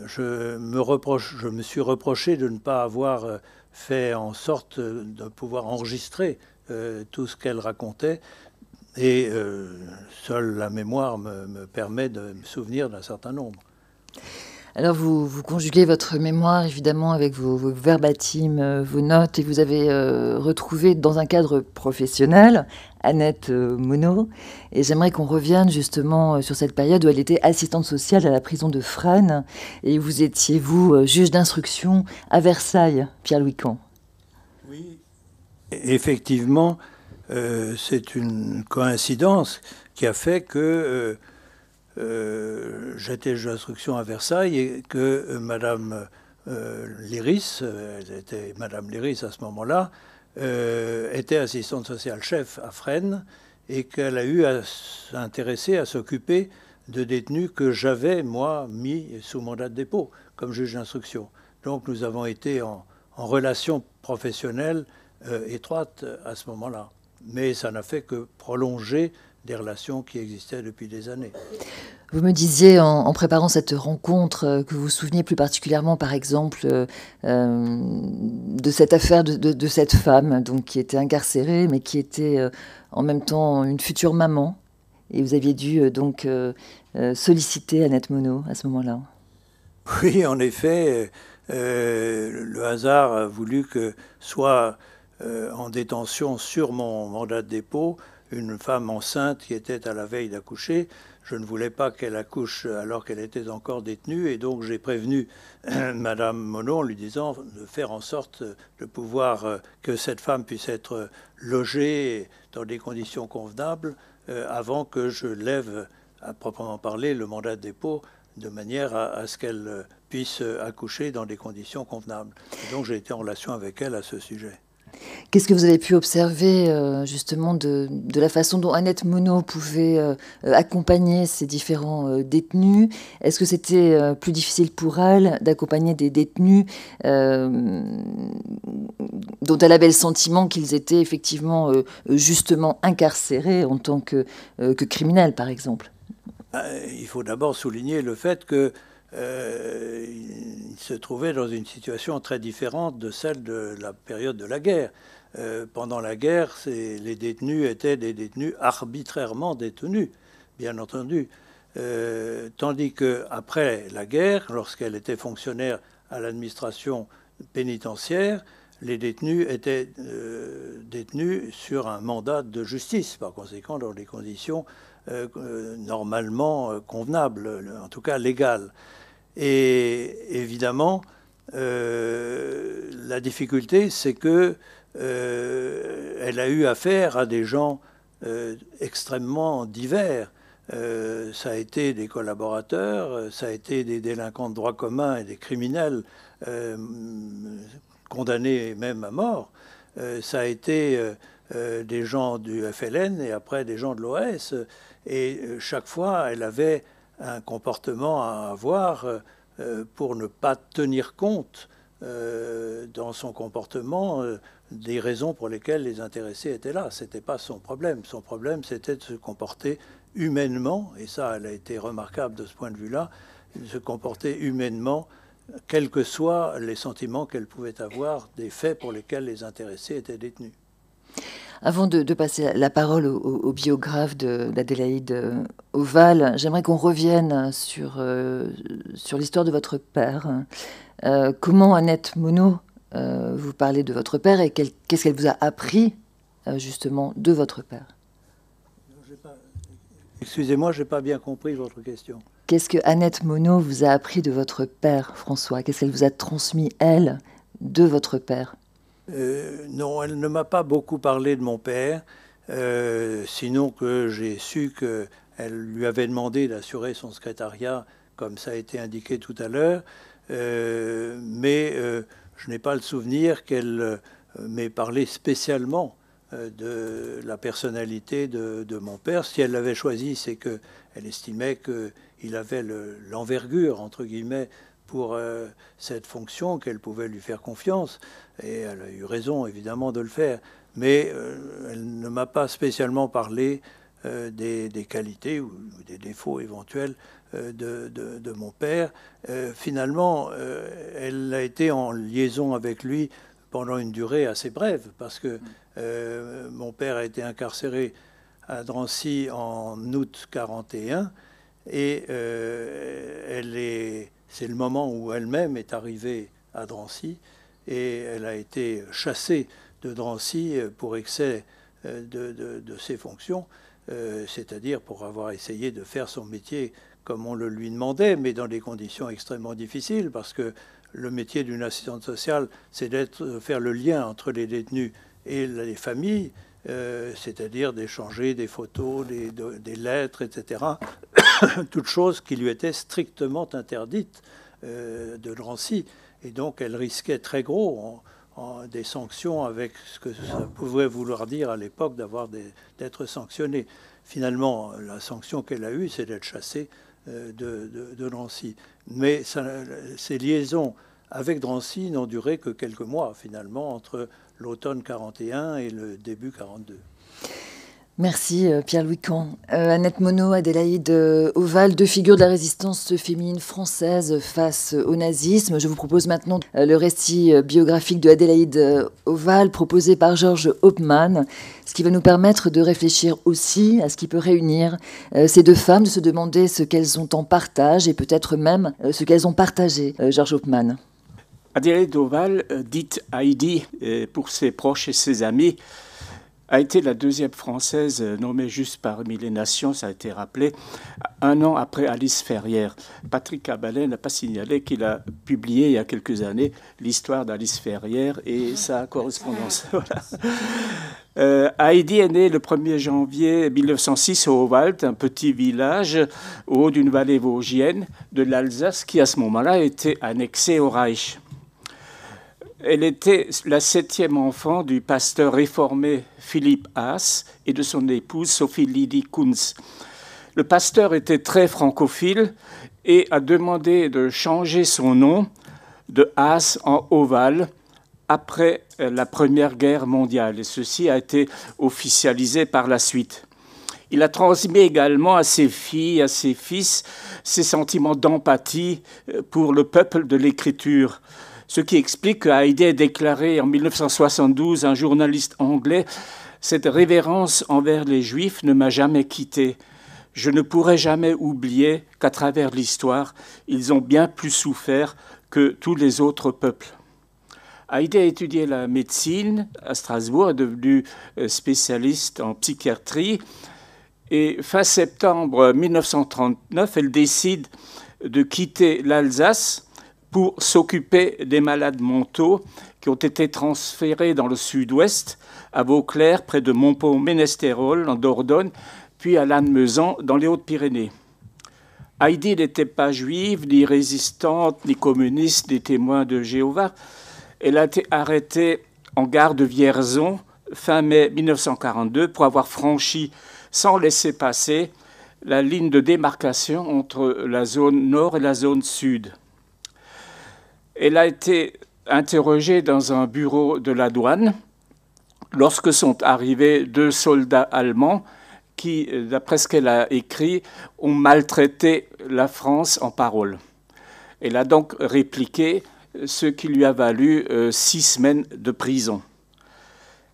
Je me suis reproché de ne pas avoir fait en sorte de pouvoir enregistrer tout ce qu'elle racontait. Et seule la mémoire me permet de me souvenir d'un certain nombre. Alors vous conjuguez votre mémoire évidemment avec vos verbatims, vos notes, et vous avez retrouvé dans un cadre professionnel Annette Monod. Et j'aimerais qu'on revienne justement sur cette période où elle était assistante sociale à la prison de Fresnes et vous étiez, vous, juge d'instruction à Versailles, Pierre-Louis Camp. Oui, effectivement, c'est une coïncidence qui a fait que j'étais juge d'instruction à Versailles et que Madame Léris, elle était Madame Léris à ce moment-là, était assistante sociale chef à Fresnes et qu'elle a eu à s'intéresser, à s'occuper de détenus que j'avais, moi, mis sous mandat de dépôt comme juge d'instruction. Donc nous avons été en relation professionnelle étroite à ce moment-là. Mais ça n'a fait que prolonger des relations qui existaient depuis des années. Vous me disiez en préparant cette rencontre que vous vous souveniez plus particulièrement, par exemple, de cette affaire de cette femme donc, qui était incarcérée, mais qui était en même temps une future maman. Et vous aviez dû donc solliciter Annette Monod à ce moment-là. Oui, en effet, le hasard a voulu que soit en détention sur mon mandat de dépôt une femme enceinte qui était à la veille d'accoucher. Je ne voulais pas qu'elle accouche alors qu'elle était encore détenue et donc j'ai prévenu Madame Monod en lui disant de faire en sorte de pouvoir que cette femme puisse être logée dans des conditions convenables avant que je lève à proprement parler le mandat de dépôt de manière à ce qu'elle puisse accoucher dans des conditions convenables. Et donc j'ai été en relation avec elle à ce sujet. Qu'est-ce que vous avez pu observer justement de la façon dont Annette Monod pouvait accompagner ces différents détenus? Est-ce que c'était plus difficile pour elle d'accompagner des détenus dont elle avait le sentiment qu'ils étaient effectivement justement incarcérés en tant que criminels, par exemple? Il faut d'abord souligner le fait que il se trouvait dans une situation très différente de celle de la période de la guerre. Pendant la guerre, les détenus étaient des détenus arbitrairement détenus, bien entendu. Tandis qu'après la guerre, lorsqu'elle était fonctionnaire à l'administration pénitentiaire, les détenus étaient détenus sur un mandat de justice, par conséquent dans des conditions normalement convenables, en tout cas légales. Et évidemment, la difficulté, c'est que elle a eu affaire à des gens extrêmement divers. Ça a été des collaborateurs, ça a été des délinquants de droit commun et des criminels condamnés même à mort. Ça a été des gens du FLN et après des gens de l'OS. Et chaque fois, elle avait un comportement à avoir pour ne pas tenir compte dans son comportement des raisons pour lesquelles les intéressés étaient là. Ce n'était pas son problème. Son problème, c'était de se comporter humainement, et ça, elle a été remarquable de ce point de vue-là, de se comporter humainement, quels que soient les sentiments qu'elle pouvait avoir des faits pour lesquels les intéressés étaient détenus. Avant de passer la parole au biographe d'Adélaïde Oval, j'aimerais qu'on revienne sur l'histoire de votre père. Comment, Annette Monod, vous parlez de votre père et qu'est-ce qu'elle vous a appris justement de votre père? Excusez-moi, je n'ai pas bien compris votre question. Qu'est-ce que Annette Monod vous a appris de votre père, François? Qu'est-ce qu'elle vous a transmis, elle, de votre père? Non, elle ne m'a pas beaucoup parlé de mon père, sinon que j'ai su qu'elle lui avait demandé d'assurer son secrétariat, comme ça a été indiqué tout à l'heure, mais je n'ai pas le souvenir qu'elle m'ait parlé spécialement de la personnalité de mon père. Si elle l'avait choisi, c'est qu'elle estimait qu'il avait l'envergure, entre guillemets, pour cette fonction, qu'elle pouvait lui faire confiance. Et elle a eu raison, évidemment, de le faire. Mais elle ne m'a pas spécialement parlé des qualités ou des défauts éventuels de mon père. Finalement, elle a été en liaison avec lui pendant une durée assez brève, parce que mon père a été incarcéré à Drancy en août 1941, et c'est le moment où elle-même est arrivée à Drancy, et elle a été chassée de Drancy pour excès de ses fonctions, c'est-à-dire pour avoir essayé de faire son métier comme on le lui demandait, mais dans des conditions extrêmement difficiles, parce que le métier d'une assistante sociale, c'est de faire le lien entre les détenus et les familles, c'est-à-dire d'échanger des photos, des lettres, etc. Toutes choses qui lui étaient strictement interdites de Drancy. Et donc elle risquait très gros des sanctions, avec ce que ça pouvait vouloir dire à l'époque d'être sanctionnée. Finalement, la sanction qu'elle a eue, c'est d'être chassée de Drancy. Mais ces liaisons avec Drancy n'ont duré que quelques mois, finalement, entre l'automne 41 et le début 42. Merci Pierre-Louis Camp. Annette Monod, Adélaïde Oval, deux figures de la résistance féminine française face au nazisme. Je vous propose maintenant le récit biographique de Adélaïde Oval proposé par Georges Hauptmann, ce qui va nous permettre de réfléchir aussi à ce qui peut réunir ces deux femmes, de se demander ce qu'elles ont en partage et peut-être même ce qu'elles ont partagé. Georges Hauptmann. Adélaïde Oval, dite Heidi pour ses proches et ses amis, a été la deuxième Française nommée juste parmi les nations, ça a été rappelé, un an après Alice Ferrière. Patrick Cabalet n'a pas signalé qu'il a publié il y a quelques années l'histoire d'Alice Ferrière et sa correspondance. Voilà. Heidi est née le 1er janvier 1906 au Wald, un petit village au haut d'une vallée vosgienne de l'Alsace qui à ce moment-là était annexée au Reich. Elle était la 7e enfant du pasteur réformé Philippe Haas et de son épouse Sophie Lydie Kunz. Le pasteur était très francophile et a demandé de changer son nom de Haas en Oval après la Première Guerre mondiale. Et ceci a été officialisé par la suite. Il a transmis également à ses filles, à ses fils, ses sentiments d'empathie pour le peuple de l'écriture. Ce qui explique que Heidi a déclaré en 1972 à un journaliste anglais « Cette révérence envers les Juifs ne m'a jamais quitté. Je ne pourrai jamais oublier qu'à travers l'histoire, ils ont bien plus souffert que tous les autres peuples. » Heidi a étudié la médecine à Strasbourg, est devenue spécialiste en psychiatrie. Et fin septembre 1939, elle décide de quitter l'Alsace pour s'occuper des malades mentaux qui ont été transférés dans le sud-ouest, à Vauclair, près de Montpont-Ménestérol, en Dordogne, puis à Lannemezan, dans les Hautes-Pyrénées. Heidi n'était pas juive, ni résistante, ni communiste, ni témoin de Jéhovah. Elle a été arrêtée en gare de Vierzon, fin mai 1942, pour avoir franchi, sans laisser passer, la ligne de démarcation entre la zone nord et la zone sud. Elle a été interrogée dans un bureau de la douane lorsque sont arrivés 2 soldats allemands qui, d'après ce qu'elle a écrit, ont maltraité la France en paroles. Elle a donc répliqué, ce qui lui a valu 6 semaines de prison.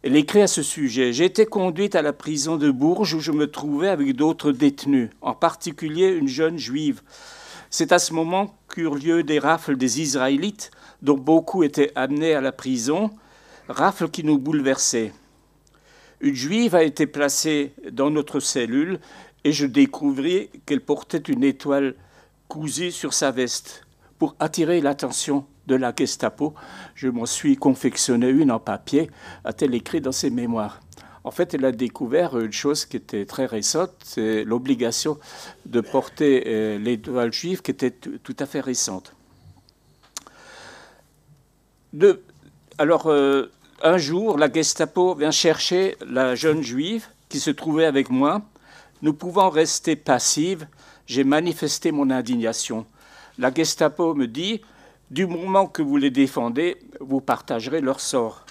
Elle écrit à ce sujet « J'ai été conduite à la prison de Bourges où je me trouvais avec d'autres détenus, en particulier une jeune juive. C'est à ce moment qu'eurent lieu des rafles des Israélites, dont beaucoup étaient amenés à la prison, rafles qui nous bouleversaient. Une juive a été placée dans notre cellule et je découvris qu'elle portait une étoile cousue sur sa veste pour attirer l'attention de la Gestapo. Je m'en suis confectionné une en papier, a-t-elle écrit dans ses mémoires. En fait, elle a découvert une chose qui était très récente, c'est l'obligation de porter l'étoile juive qui était tout à fait récente. Alors, un jour, la Gestapo vient chercher la jeune juive qui se trouvait avec moi. Nous pouvant rester passives, j'ai manifesté mon indignation. La Gestapo me dit « Du moment que vous les défendez, vous partagerez leur sort ».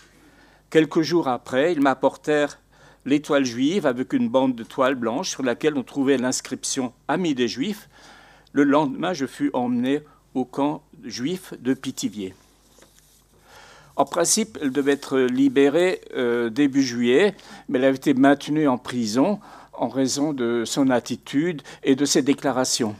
Quelques jours après, ils m'apportèrent l'étoile juive avec une bande de toile blanche sur laquelle on trouvait l'inscription « Amis des Juifs ». Le lendemain, je fus emmené au camp juif de Pithiviers. En principe, elle devait être libérée début juillet, mais elle avait été maintenue en prison en raison de son attitude et de ses déclarations.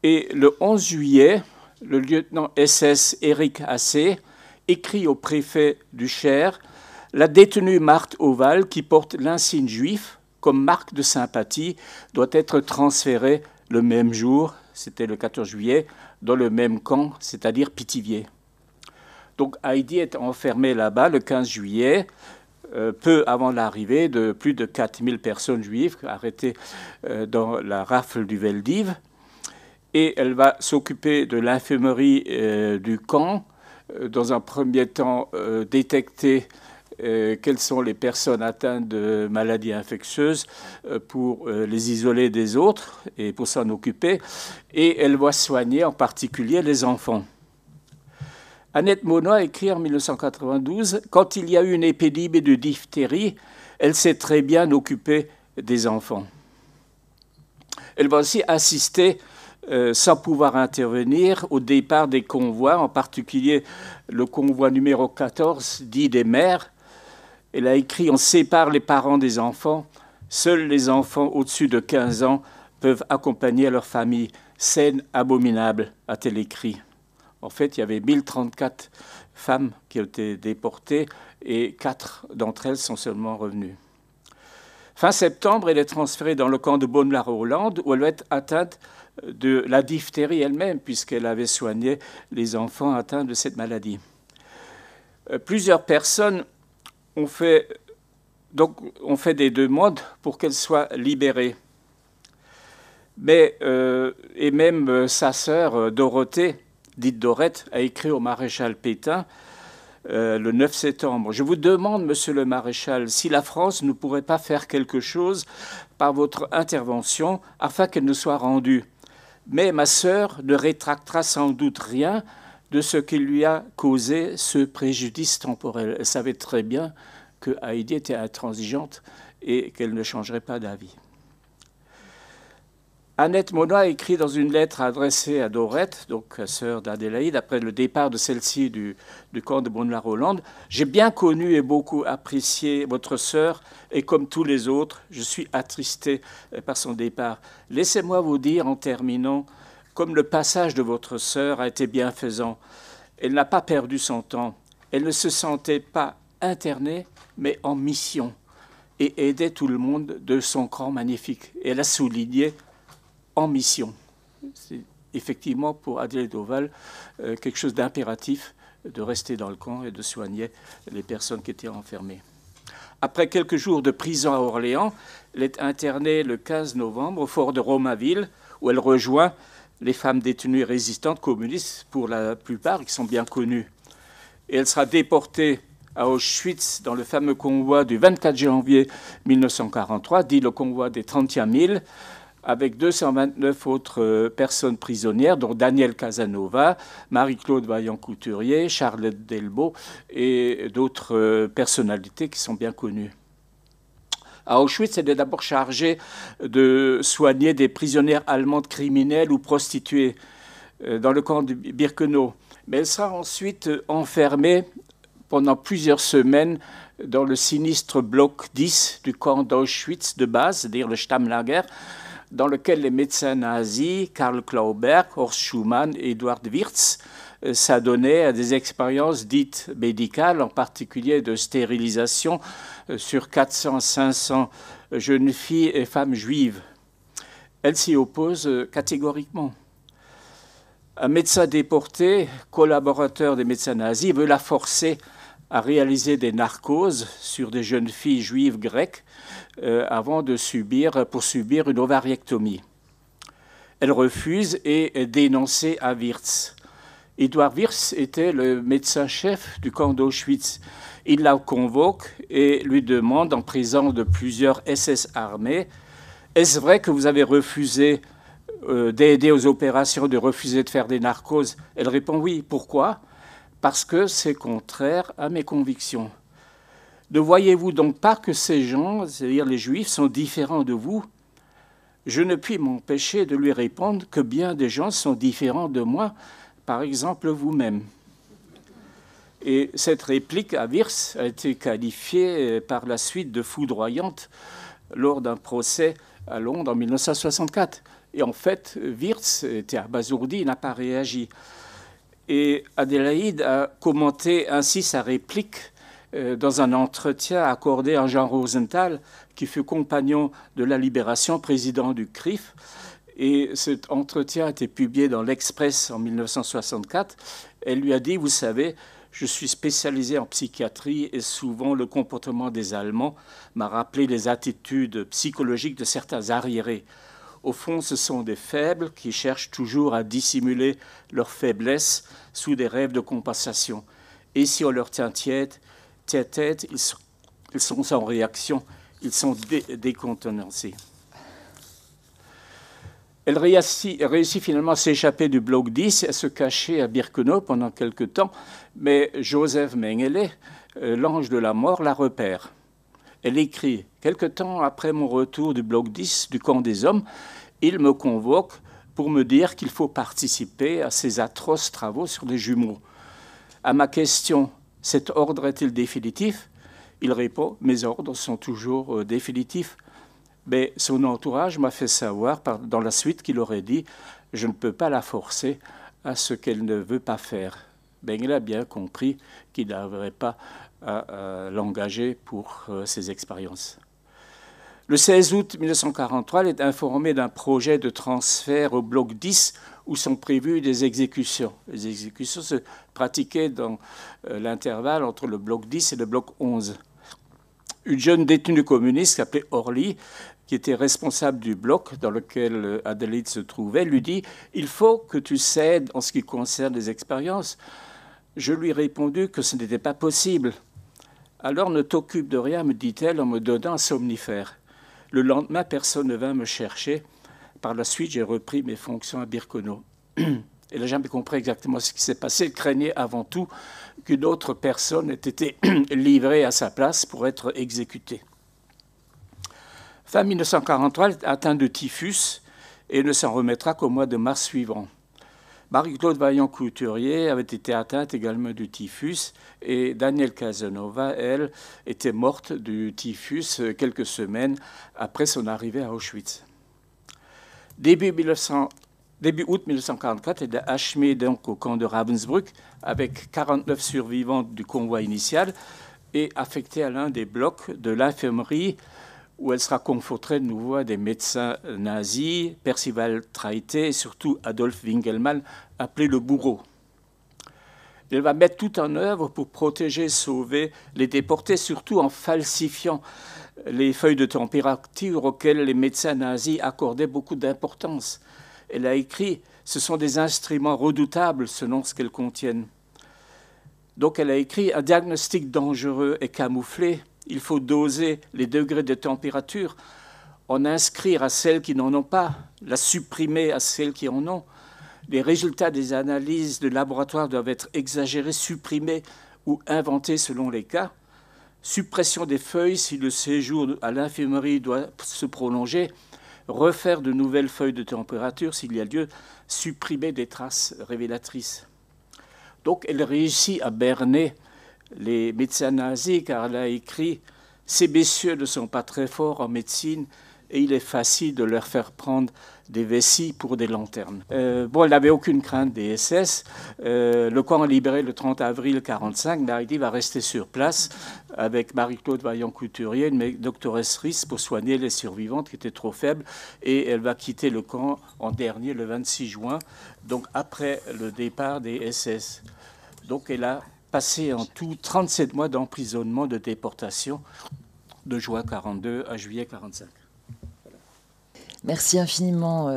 Et le 11 juillet, le lieutenant SS Éric Assé écrit au préfet du Cher « La détenue Marthe Oval, qui porte l'insigne juif comme marque de sympathie, doit être transférée le même jour, c'était le 14 juillet, dans le même camp, c'est-à-dire Pithiviers. » Donc Heidi est enfermée là-bas le 15 juillet, peu avant l'arrivée de plus de 4000 personnes juives arrêtées dans la rafle du Veldiv. Et elle va s'occuper de l'infirmerie du camp, dans un premier temps détecter quelles sont les personnes atteintes de maladies infectieuses pour les isoler des autres et pour s'en occuper. Et elle va soigner en particulier les enfants. Annette Monod a écrit en 1992 « Quand il y a eu une épidémie de diphtérie, elle s'est très bien occupée des enfants. » Elle va aussi assister, sans pouvoir intervenir, au départ des convois, en particulier le convoi numéro 14, dit des mères. Elle a écrit « On sépare les parents des enfants. Seuls les enfants au-dessus de 15 ans peuvent accompagner leur famille. Scène abominable », a-t-elle écrit. En fait, il y avait 1034 femmes qui ont été déportées et 4 d'entre elles sont seulement revenues. Fin septembre, elle est transférée dans le camp de Bonne-la-Rolande où elle va être atteinte de la diphtérie elle-même puisqu'elle avait soigné les enfants atteints de cette maladie. Plusieurs personnes ont fait des demandes pour qu'elle soit libérée. Mais, et même sa sœur Dorothée, dite Dorette, a écrit au maréchal Pétain le 9 septembre. « Je vous demande, monsieur le maréchal, si la France ne pourrait pas faire quelque chose par votre intervention afin qu'elle ne soit rendue. Mais ma sœur ne rétractera sans doute rien de ce qui lui a causé ce préjudice temporel. » Elle savait très bien que Heidi était intransigeante et qu'elle ne changerait pas d'avis. Annette Monod a écrit dans une lettre adressée à Dorette, donc la sœur d'Adélaïde, après le départ de celle-ci du camp de Bonne-la-Rolande. « J'ai bien connu et beaucoup apprécié votre sœur, et comme tous les autres, je suis attristé par son départ. Laissez-moi vous dire en terminant, comme le passage de votre sœur a été bienfaisant, elle n'a pas perdu son temps. Elle ne se sentait pas internée, mais en mission, et aidait tout le monde de son cran magnifique. Elle a souligné en mission. C'est effectivement pour Adélaïde Auval quelque chose d'impératif de rester dans le camp et de soigner les personnes qui étaient enfermées. Après quelques jours de prison à Orléans, elle est internée le 15 novembre au fort de Romainville, où elle rejoint les femmes détenues résistantes communistes, pour la plupart, qui sont bien connues. Et elle sera déportée à Auschwitz dans le fameux convoi du 24 janvier 1943, dit le convoi des 31 000, avec 229 autres personnes prisonnières, dont Daniel Casanova, Marie-Claude Vaillant-Couturier, Charlotte Delbo et d'autres personnalités qui sont bien connues. À Auschwitz, elle est d'abord chargée de soigner des prisonnières allemandes criminelles ou prostituées dans le camp de Birkenau. Mais elle sera ensuite enfermée pendant plusieurs semaines dans le sinistre bloc 10 du camp d'Auschwitz de base, c'est-à-dire le Stammlager, dans lequel les médecins nazis, Karl Klauberg, Horst Schumann et Eduard Wirtz, s'adonnaient à des expériences dites médicales, en particulier de stérilisation sur 400-500 jeunes filles et femmes juives. Elle s'y oppose catégoriquement. Un médecin déporté, collaborateur des médecins nazis, veut la forcer à réaliser des narcoses sur des jeunes filles juives grecques avant de pour subir une ovariectomie. Elle refuse et est dénoncée à Wirtz. Eduard Wirtz était le médecin-chef du camp d'Auschwitz. Il la convoque et lui demande, en présence de plusieurs SS armés, « Est-ce vrai que vous avez refusé d'aider aux opérations, de refuser de faire des narcoses ?» Elle répond « Oui. Pourquoi ? Parce que c'est contraire à mes convictions. » Ne voyez-vous donc pas que ces gens, c'est-à-dire les Juifs, sont différents de vous ? Je ne puis m'empêcher de lui répondre que bien des gens sont différents de moi, par exemple vous-même. Et cette réplique à Wirtz a été qualifiée par la suite de foudroyante lors d'un procès à Londres en 1964. Et en fait, Wirtz était abasourdi, il n'a pas réagi. Et Adélaïde a commenté ainsi sa réplique dans un entretien accordé à Jean Rosenthal, qui fut compagnon de la Libération, président du CRIF. Et cet entretien a été publié dans l'Express en 1964. Elle lui a dit « Vous savez, je suis spécialisé en psychiatrie et souvent le comportement des Allemands m'a rappelé les attitudes psychologiques de certains arriérés. Au fond, ce sont des faibles qui cherchent toujours à dissimuler leur faiblesse sous des rêves de compensation. Et si on leur tient tête, ils sont sans réaction, ils sont décontenancés. » Elle réussit finalement à s'échapper du bloc 10 et à se cacher à Birkenau pendant quelque temps, mais Joseph Mengele, l'ange de la mort, la repère. Elle écrit « Quelque temps après mon retour du bloc 10 du camp des hommes, il me convoque pour me dire qu'il faut participer à ces atroces travaux sur les jumeaux. À ma question « Cet ordre est-il définitif ?» il répond « Mes ordres sont toujours définitifs. » Mais son entourage m'a fait savoir dans la suite qu'il aurait dit « Je ne peux pas la forcer à ce qu'elle ne veut pas faire. » Il a bien compris qu'il n'avait pas à l'engager pour ses expériences. Le 16 août 1943, elle est informée d'un projet de transfert au bloc 10 où sont prévues des exécutions. Les exécutions se pratiquaient dans l'intervalle entre le bloc 10 et le bloc 11. Une jeune détenue communiste appelée Orly, qui était responsable du bloc dans lequel Adélaïde se trouvait, lui dit « Il faut que tu cèdes en ce qui concerne les expériences. » Je lui ai répondu que ce n'était pas possible. « Alors ne t'occupe de rien, me dit-elle en me donnant un somnifère. » Le lendemain, personne ne vint me chercher. Par la suite, j'ai repris mes fonctions à Birkenau. Elle n'a jamais compris exactement ce qui s'est passé. Elle craignait avant tout qu'une autre personne ait été livrée à sa place pour être exécutée. Fin 1943, elle est atteinte de typhus et ne s'en remettra qu'au mois de mars suivant. Marie-Claude Vaillant-Couturier avait été atteinte également du typhus et Daniel Casanova, elle, était morte du typhus quelques semaines après son arrivée à Auschwitz. Début août 1944, elle est achemée donc au camp de Ravensbrück avec 49 survivants du convoi initial et affectée à l'un des blocs de l'infirmerie où elle sera confrontée de nouveau à des médecins nazis, Percival Traité et surtout Adolf Winkelmann, appelé le bourreau. Elle va mettre tout en œuvre pour protéger, sauver les déportés, surtout en falsifiant les feuilles de température auxquelles les médecins nazis accordaient beaucoup d'importance. Elle a écrit « Ce sont des instruments redoutables selon ce qu'elles contiennent ». Donc elle a écrit « Un diagnostic dangereux et camouflé. Il faut doser les degrés de température, en inscrire à celles qui n'en ont pas, la supprimer à celles qui en ont. Les résultats des analyses de laboratoire doivent être exagérés, supprimés ou inventés selon les cas. Suppression des feuilles si le séjour à l'infirmerie doit se prolonger. Refaire de nouvelles feuilles de température s'il y a lieu. Supprimer des traces révélatrices. » Donc elle réussit à berner les médecins nazis car elle a écrit « Ces messieurs ne sont pas très forts en médecine et il est facile de leur faire prendre des vessies pour des lanternes. » Elle n'avait aucune crainte des SS. Le camp est libéré le 30 avril 1945. Meredith va rester sur place avec Marie-Claude Vaillant-Couturier, une doctoresse russe, pour soigner les survivantes qui étaient trop faibles. Et elle va quitter le camp en dernier, le 26 juin, donc après le départ des SS. Donc elle a passé en tout 37 mois d'emprisonnement, de déportation, de juin 1942 à juillet 1945. Merci infiniment,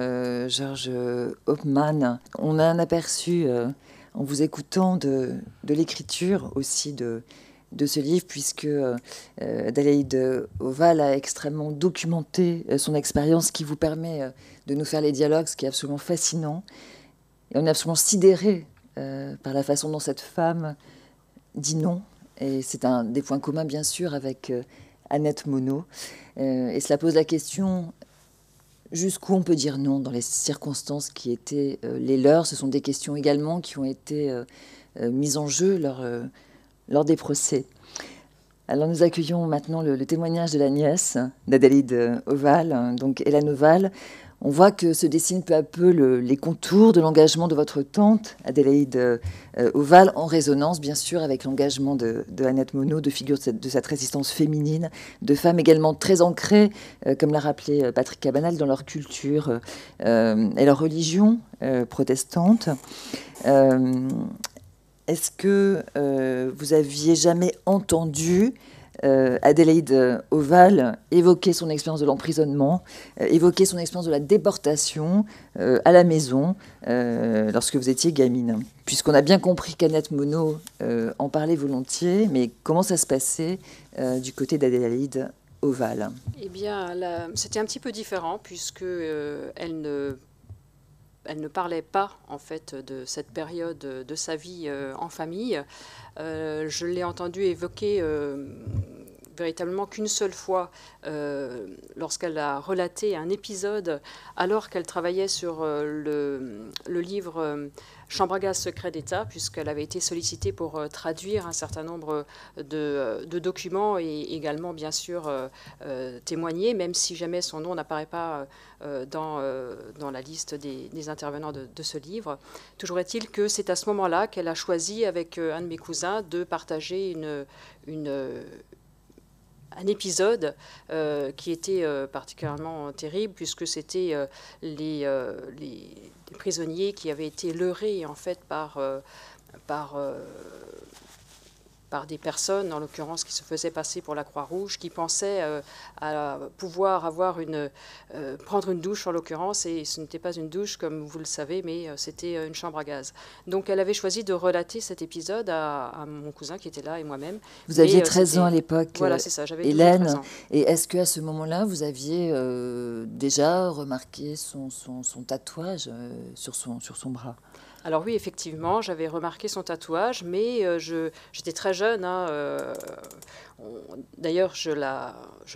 Georges Hauptmann. On a un aperçu, en vous écoutant, de l'écriture aussi de ce livre, puisque Adélaïde Oval a extrêmement documenté son expérience, qui vous permet de nous faire les dialogues, ce qui est absolument fascinant. Et on est absolument sidéré par la façon dont cette femme dit non. Et c'est un des points communs, bien sûr, avec Annette Monod. Et cela pose la question... Jusqu'où on peut dire non dans les circonstances qui étaient les leurs? Ce sont des questions également qui ont été mises en jeu lors des procès. Alors nous accueillons maintenant le témoignage de la nièce d'Adélaïde Oval, donc Hélène Oval. On voit que se dessinent peu à peu les contours de l'engagement de votre tante, Adélaïde Oval, en résonance, bien sûr, avec l'engagement de Annette Monod, de figure de cette résistance féminine, de femmes également très ancrées, comme l'a rappelé Patrick Cabanel, dans leur culture et leur religion protestante. Est-ce que vous aviez jamais entendu Adélaïde Oval évoquer son expérience de l'emprisonnement, évoquer son expérience de la déportation à la maison lorsque vous étiez gamine? Puisqu'on a bien compris qu'Annette Monod en parlait volontiers, mais comment ça se passait du côté d'Adélaïde Oval? Eh bien, c'était un petit peu différent, puisque elle ne parlait pas, en fait, de cette période de sa vie en famille. Je l'ai entendue évoquer véritablement qu'une seule fois, lorsqu'elle a relaté un épisode, alors qu'elle travaillait sur le livre Chambre à gaz secret d'État, puisqu'elle avait été sollicitée pour traduire un certain nombre de documents et également, bien sûr, témoigner, même si jamais son nom n'apparaît pas dans la liste des intervenants de ce livre. Toujours est-il que c'est à ce moment-là qu'elle a choisi, avec un de mes cousins, de partager un épisode qui était particulièrement terrible, puisque c'était les prisonniers qui avaient été leurrés, en fait, par des personnes, en l'occurrence qui se faisaient passer pour la Croix-Rouge, qui pensaient à pouvoir prendre une douche, en l'occurrence, et ce n'était pas une douche, comme vous le savez, mais c'était une chambre à gaz. Donc elle avait choisi de relater cet épisode à mon cousin qui était là et moi-même. Vous aviez 13 ans à l'époque, voilà, c'est ça, j'avais Hélène. 13 ans. Et est-ce qu'à ce moment-là, vous aviez déjà remarqué son tatouage sur son bras? Alors oui, effectivement, j'avais remarqué son tatouage, mais j'étais très jeune. D'ailleurs, je la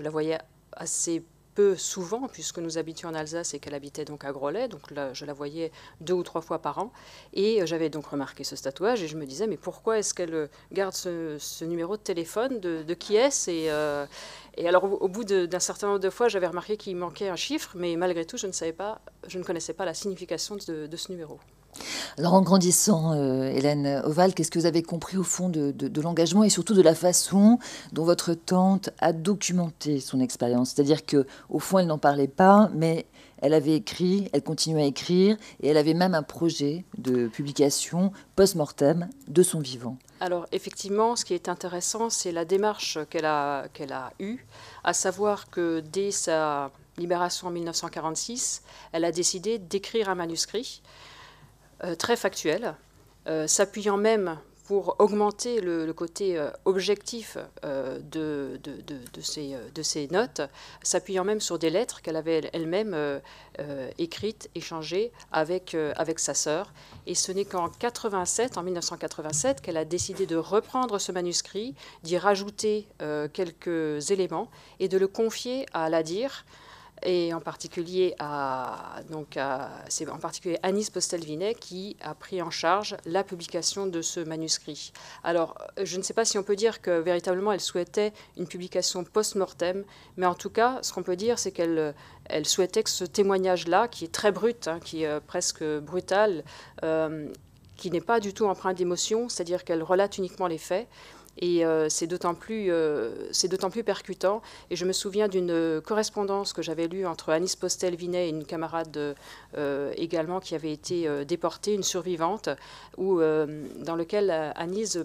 voyais assez peu souvent, puisque nous habitions en Alsace et qu'elle habitait donc à Groslay. Donc là, je la voyais 2 ou 3 fois par an. Et j'avais donc remarqué ce tatouage et je me disais, mais pourquoi est-ce qu'elle garde ce numéro de téléphone? De qui est-ce? Et alors, au bout d'un certain nombre de fois, j'avais remarqué qu'il manquait un chiffre, mais malgré tout, je ne connaissais pas la signification de ce numéro. Alors en grandissant, Hélène Oval, qu'est-ce que vous avez compris au fond de l'engagement et surtout de la façon dont votre tante a documenté son expérience? C'est-à-dire qu'au fond, elle n'en parlait pas, mais elle avait écrit, elle continuait à écrire, et elle avait même un projet de publication post-mortem de son vivant. Alors effectivement, ce qui est intéressant, c'est la démarche qu'elle a eue, à savoir que dès sa libération en 1946, elle a décidé d'écrire un manuscrit très factuel, s'appuyant même pour augmenter le côté objectif de ses notes, s'appuyant même sur des lettres qu'elle avait elle-même écrites, échangées avec sa sœur. Et ce n'est qu'en 1987, qu'elle a décidé de reprendre ce manuscrit, d'y rajouter quelques éléments et de le confier à Aladir, et en particulier c'est en particulier Anis Postel-Vinet qui a pris en charge la publication de ce manuscrit. Alors, je ne sais pas si on peut dire que véritablement elle souhaitait une publication post-mortem, mais en tout cas, ce qu'on peut dire, c'est qu'elle souhaitait que ce témoignage-là, qui est très brut, qui est presque brutal, qui n'est pas du tout empreint d'émotion, c'est-à-dire qu'elle relate uniquement les faits, et c'est d'autant plus percutant. Et je me souviens d'une correspondance que j'avais lue entre Anis Postel-Vinet et une camarade également qui avait été déportée, une survivante, dans lequel Anis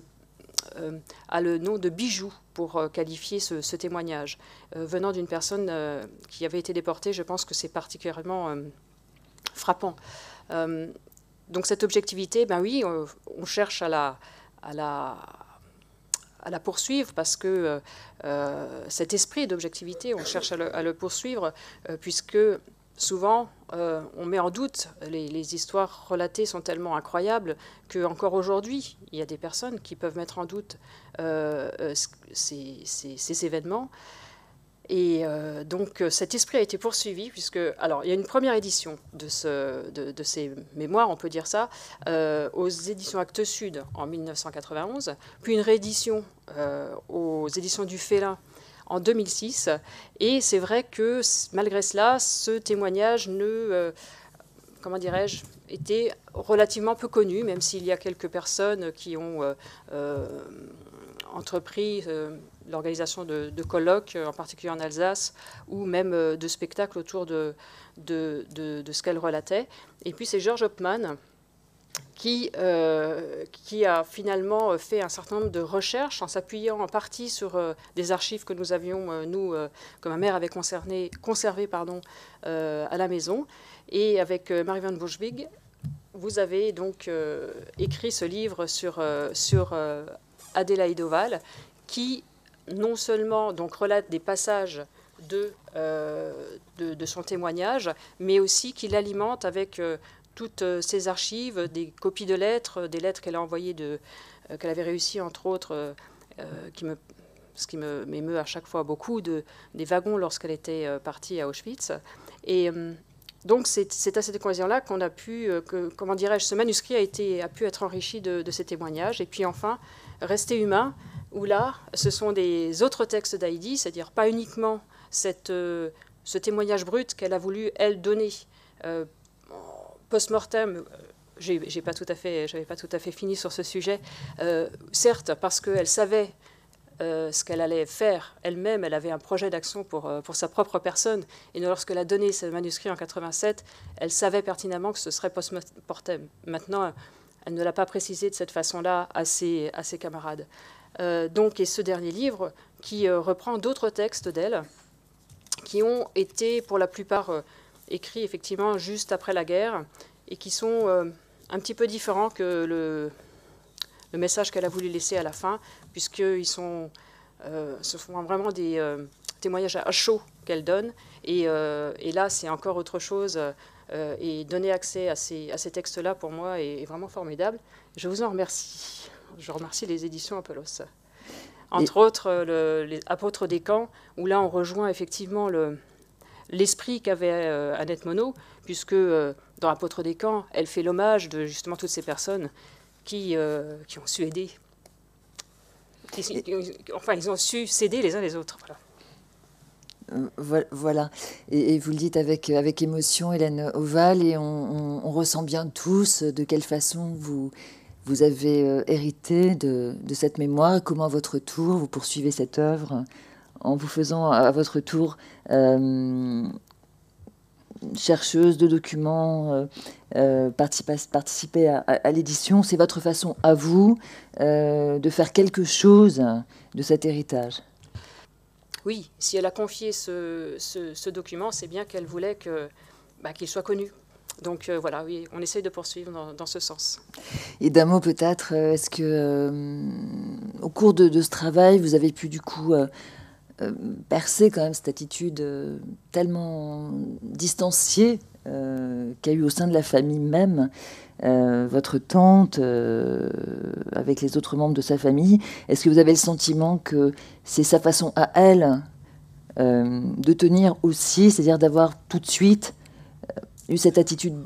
a le nom de bijou pour qualifier ce témoignage. Venant d'une personne qui avait été déportée, je pense que c'est particulièrement frappant. Donc cette objectivité, ben oui, on cherche à la poursuivre, parce que cet esprit d'objectivité, on cherche à le poursuivre, puisque souvent on met en doute, les histoires relatées sont tellement incroyables qu'encore aujourd'hui, il y a des personnes qui peuvent mettre en doute ces événements. Et donc cet esprit a été poursuivi, puisque, alors, il y a une première édition de ces mémoires, on peut dire ça, aux éditions Actes Sud en 1991, puis une réédition aux éditions du Félin en 2006. Et c'est vrai que malgré cela, ce témoignage était relativement peu connu, même s'il y a quelques personnes qui ont entrepris l'organisation de colloques, en particulier en Alsace, ou même de spectacles autour de ce qu'elle relatait. Et puis c'est George Hopman qui a finalement fait un certain nombre de recherches en s'appuyant en partie sur des archives que nous avions, que ma mère avait conservées à la maison. Et avec Marie van Boschwig, vous avez donc écrit ce livre sur Adélaïde Oval, qui non seulement donc relate des passages de son témoignage, mais aussi qui l'alimente avec toutes ces archives, des copies de lettres, des lettres qu'elle a envoyées, qu'elle avait réussi, entre autres, ce qui m'émeut à chaque fois beaucoup, des wagons lorsqu'elle était partie à Auschwitz. Et donc c'est à cette occasion-là qu'on a pu, ce manuscrit a pu être enrichi de ces témoignages. Et puis enfin, Rester humain, où là, ce sont des autres textes d'Heidi, c'est-à-dire pas uniquement ce témoignage brut qu'elle a voulu, elle, donner post-mortem. J'avais pas tout à fait fini sur ce sujet, certes, parce qu'elle savait ce qu'elle allait faire elle-même. Elle avait un projet d'action pour sa propre personne, et lorsqu'elle a donné ce manuscrit en 87, elle savait pertinemment que ce serait post-mortem. Maintenant, elle ne l'a pas précisé de cette façon-là à ses camarades. Et ce dernier livre, qui reprend d'autres textes d'elle, qui ont été pour la plupart écrits effectivement juste après la guerre, et qui sont un petit peu différents que le message qu'elle a voulu laisser à la fin, puisqu'ils ce sont vraiment des témoignages à chaud qu'elle donne, et là c'est encore autre chose. Et donner accès à ces textes-là, pour moi, est vraiment formidable. Je vous en remercie. Je remercie les éditions Apollos. Entre autres, les Apôtres des camps, où là, on rejoint effectivement l'esprit qu'avait Annette Monod, puisque dans Apôtres des camps, elle fait l'hommage de justement toutes ces personnes qui ont su aider. Ils ont su s'aider les uns les autres. Voilà. Voilà. Et vous le dites avec émotion, Hélène Oval, et on ressent bien tous de quelle façon vous avez hérité de cette mémoire, comment à votre tour vous poursuivez cette œuvre en vous faisant à votre tour chercheuse de documents, participer à l'édition. C'est votre façon à vous de faire quelque chose de cet héritage. Oui, si elle a confié ce document, c'est bien qu'elle voulait qu'il soit connu. Donc voilà, oui, on essaye de poursuivre dans ce sens. Et d'un mot peut-être, est-ce que au cours de ce travail, vous avez pu du coup percer quand même cette attitude tellement distanciée qu'il y a eu au sein de la famille même, votre tante, avec les autres membres de sa famille. Est-ce que vous avez le sentiment que c'est sa façon à elle de tenir aussi, c'est-à-dire d'avoir tout de suite eu cette attitude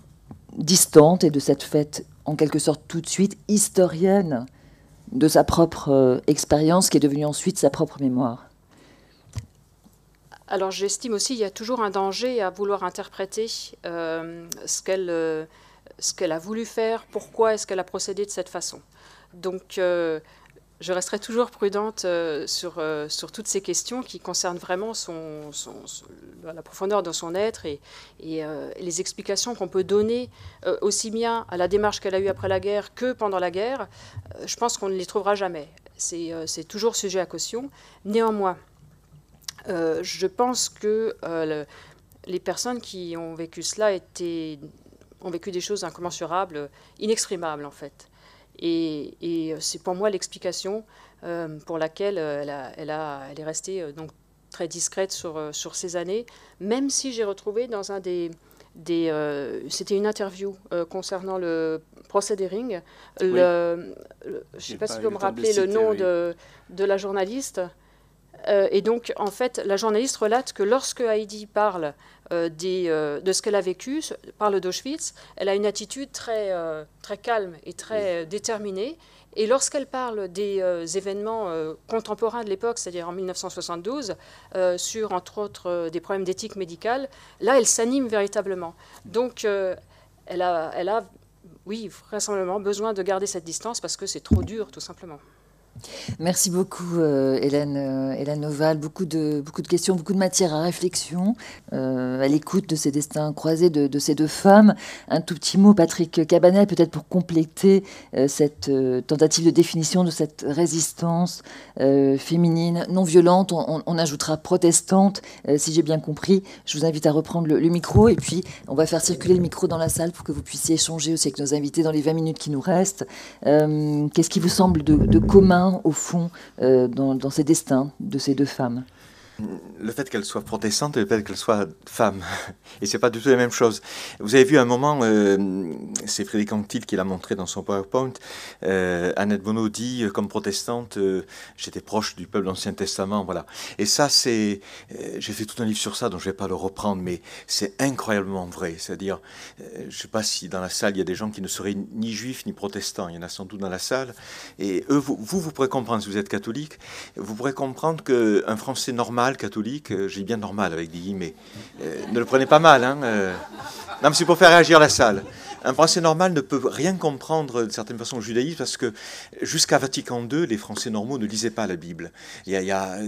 distante et de cette fête, en quelque sorte tout de suite, historienne de sa propre expérience qui est devenue ensuite sa propre mémoire? Alors j'estime aussi qu'il y a toujours un danger à vouloir interpréter ce qu'elle a voulu faire, pourquoi est-ce qu'elle a procédé de cette façon. Donc je resterai toujours prudente sur toutes ces questions qui concernent vraiment la profondeur de son être et les explications qu'on peut donner aussi bien à la démarche qu'elle a eue après la guerre que pendant la guerre. Je pense qu'on ne les trouvera jamais. C'est toujours sujet à caution. Néanmoins, je pense que les personnes qui ont vécu cela ont vécu des choses incommensurables, inexprimables en fait. Et c'est pour moi l'explication pour laquelle elle est restée donc très discrète sur ces années, même si j'ai retrouvé dans un c'était une interview concernant le procès d'Hering. Oui. Je ne sais pas si vous me rappelez le nom de la journaliste. Et donc, en fait, la journaliste relate que lorsque Heidi parle de ce qu'elle a vécu, parle d'Auschwitz, elle a une attitude très calme et très déterminée. Et lorsqu'elle parle des événements contemporains de l'époque, c'est-à-dire en 1972, sur, entre autres, des problèmes d'éthique médicale, là, elle s'anime véritablement. Donc, elle a, oui, vraisemblablement besoin de garder cette distance parce que c'est trop dur, tout simplement. Merci beaucoup, Hélène Oval. Beaucoup de questions, beaucoup de matière à réflexion à l'écoute de ces destins croisés de ces deux femmes. Un tout petit mot, Patrick Cabanel, peut-être pour compléter cette tentative de définition de cette résistance féminine, non violente. On ajoutera protestante, si j'ai bien compris. Je vous invite à reprendre le micro et puis on va faire circuler le micro dans la salle pour que vous puissiez échanger aussi avec nos invités dans les 20 minutes qui nous restent. Qu'est-ce qui vous semble de commun au fond, dans ces destins de ces deux femmes? Le fait qu'elle soit protestante et le fait qu'elle soit femme. Et c'est pas du tout la même chose. Vous avez vu un moment, c'est Frédéric Anctil qui l'a montré dans son PowerPoint, Annette Bonneau dit, comme protestante, j'étais proche du peuple de l'Ancien Testament, voilà. Et ça, j'ai fait tout un livre sur ça, donc je vais pas le reprendre, mais c'est incroyablement vrai. C'est-à-dire, je sais pas si dans la salle, il y a des gens qui ne seraient ni juifs ni protestants, il y en a sans doute dans la salle, et eux, vous pourrez comprendre, si vous êtes catholique, vous pourrez comprendre qu'un Français normal, catholique, j'ai bien normal avec des guillemets, ne le prenez pas mal, hein, non, mais c'est pour faire réagir la salle. Un Français normal ne peut rien comprendre de certaines façons au judaïsme parce que jusqu'à Vatican II, les Français normaux ne lisaient pas la Bible.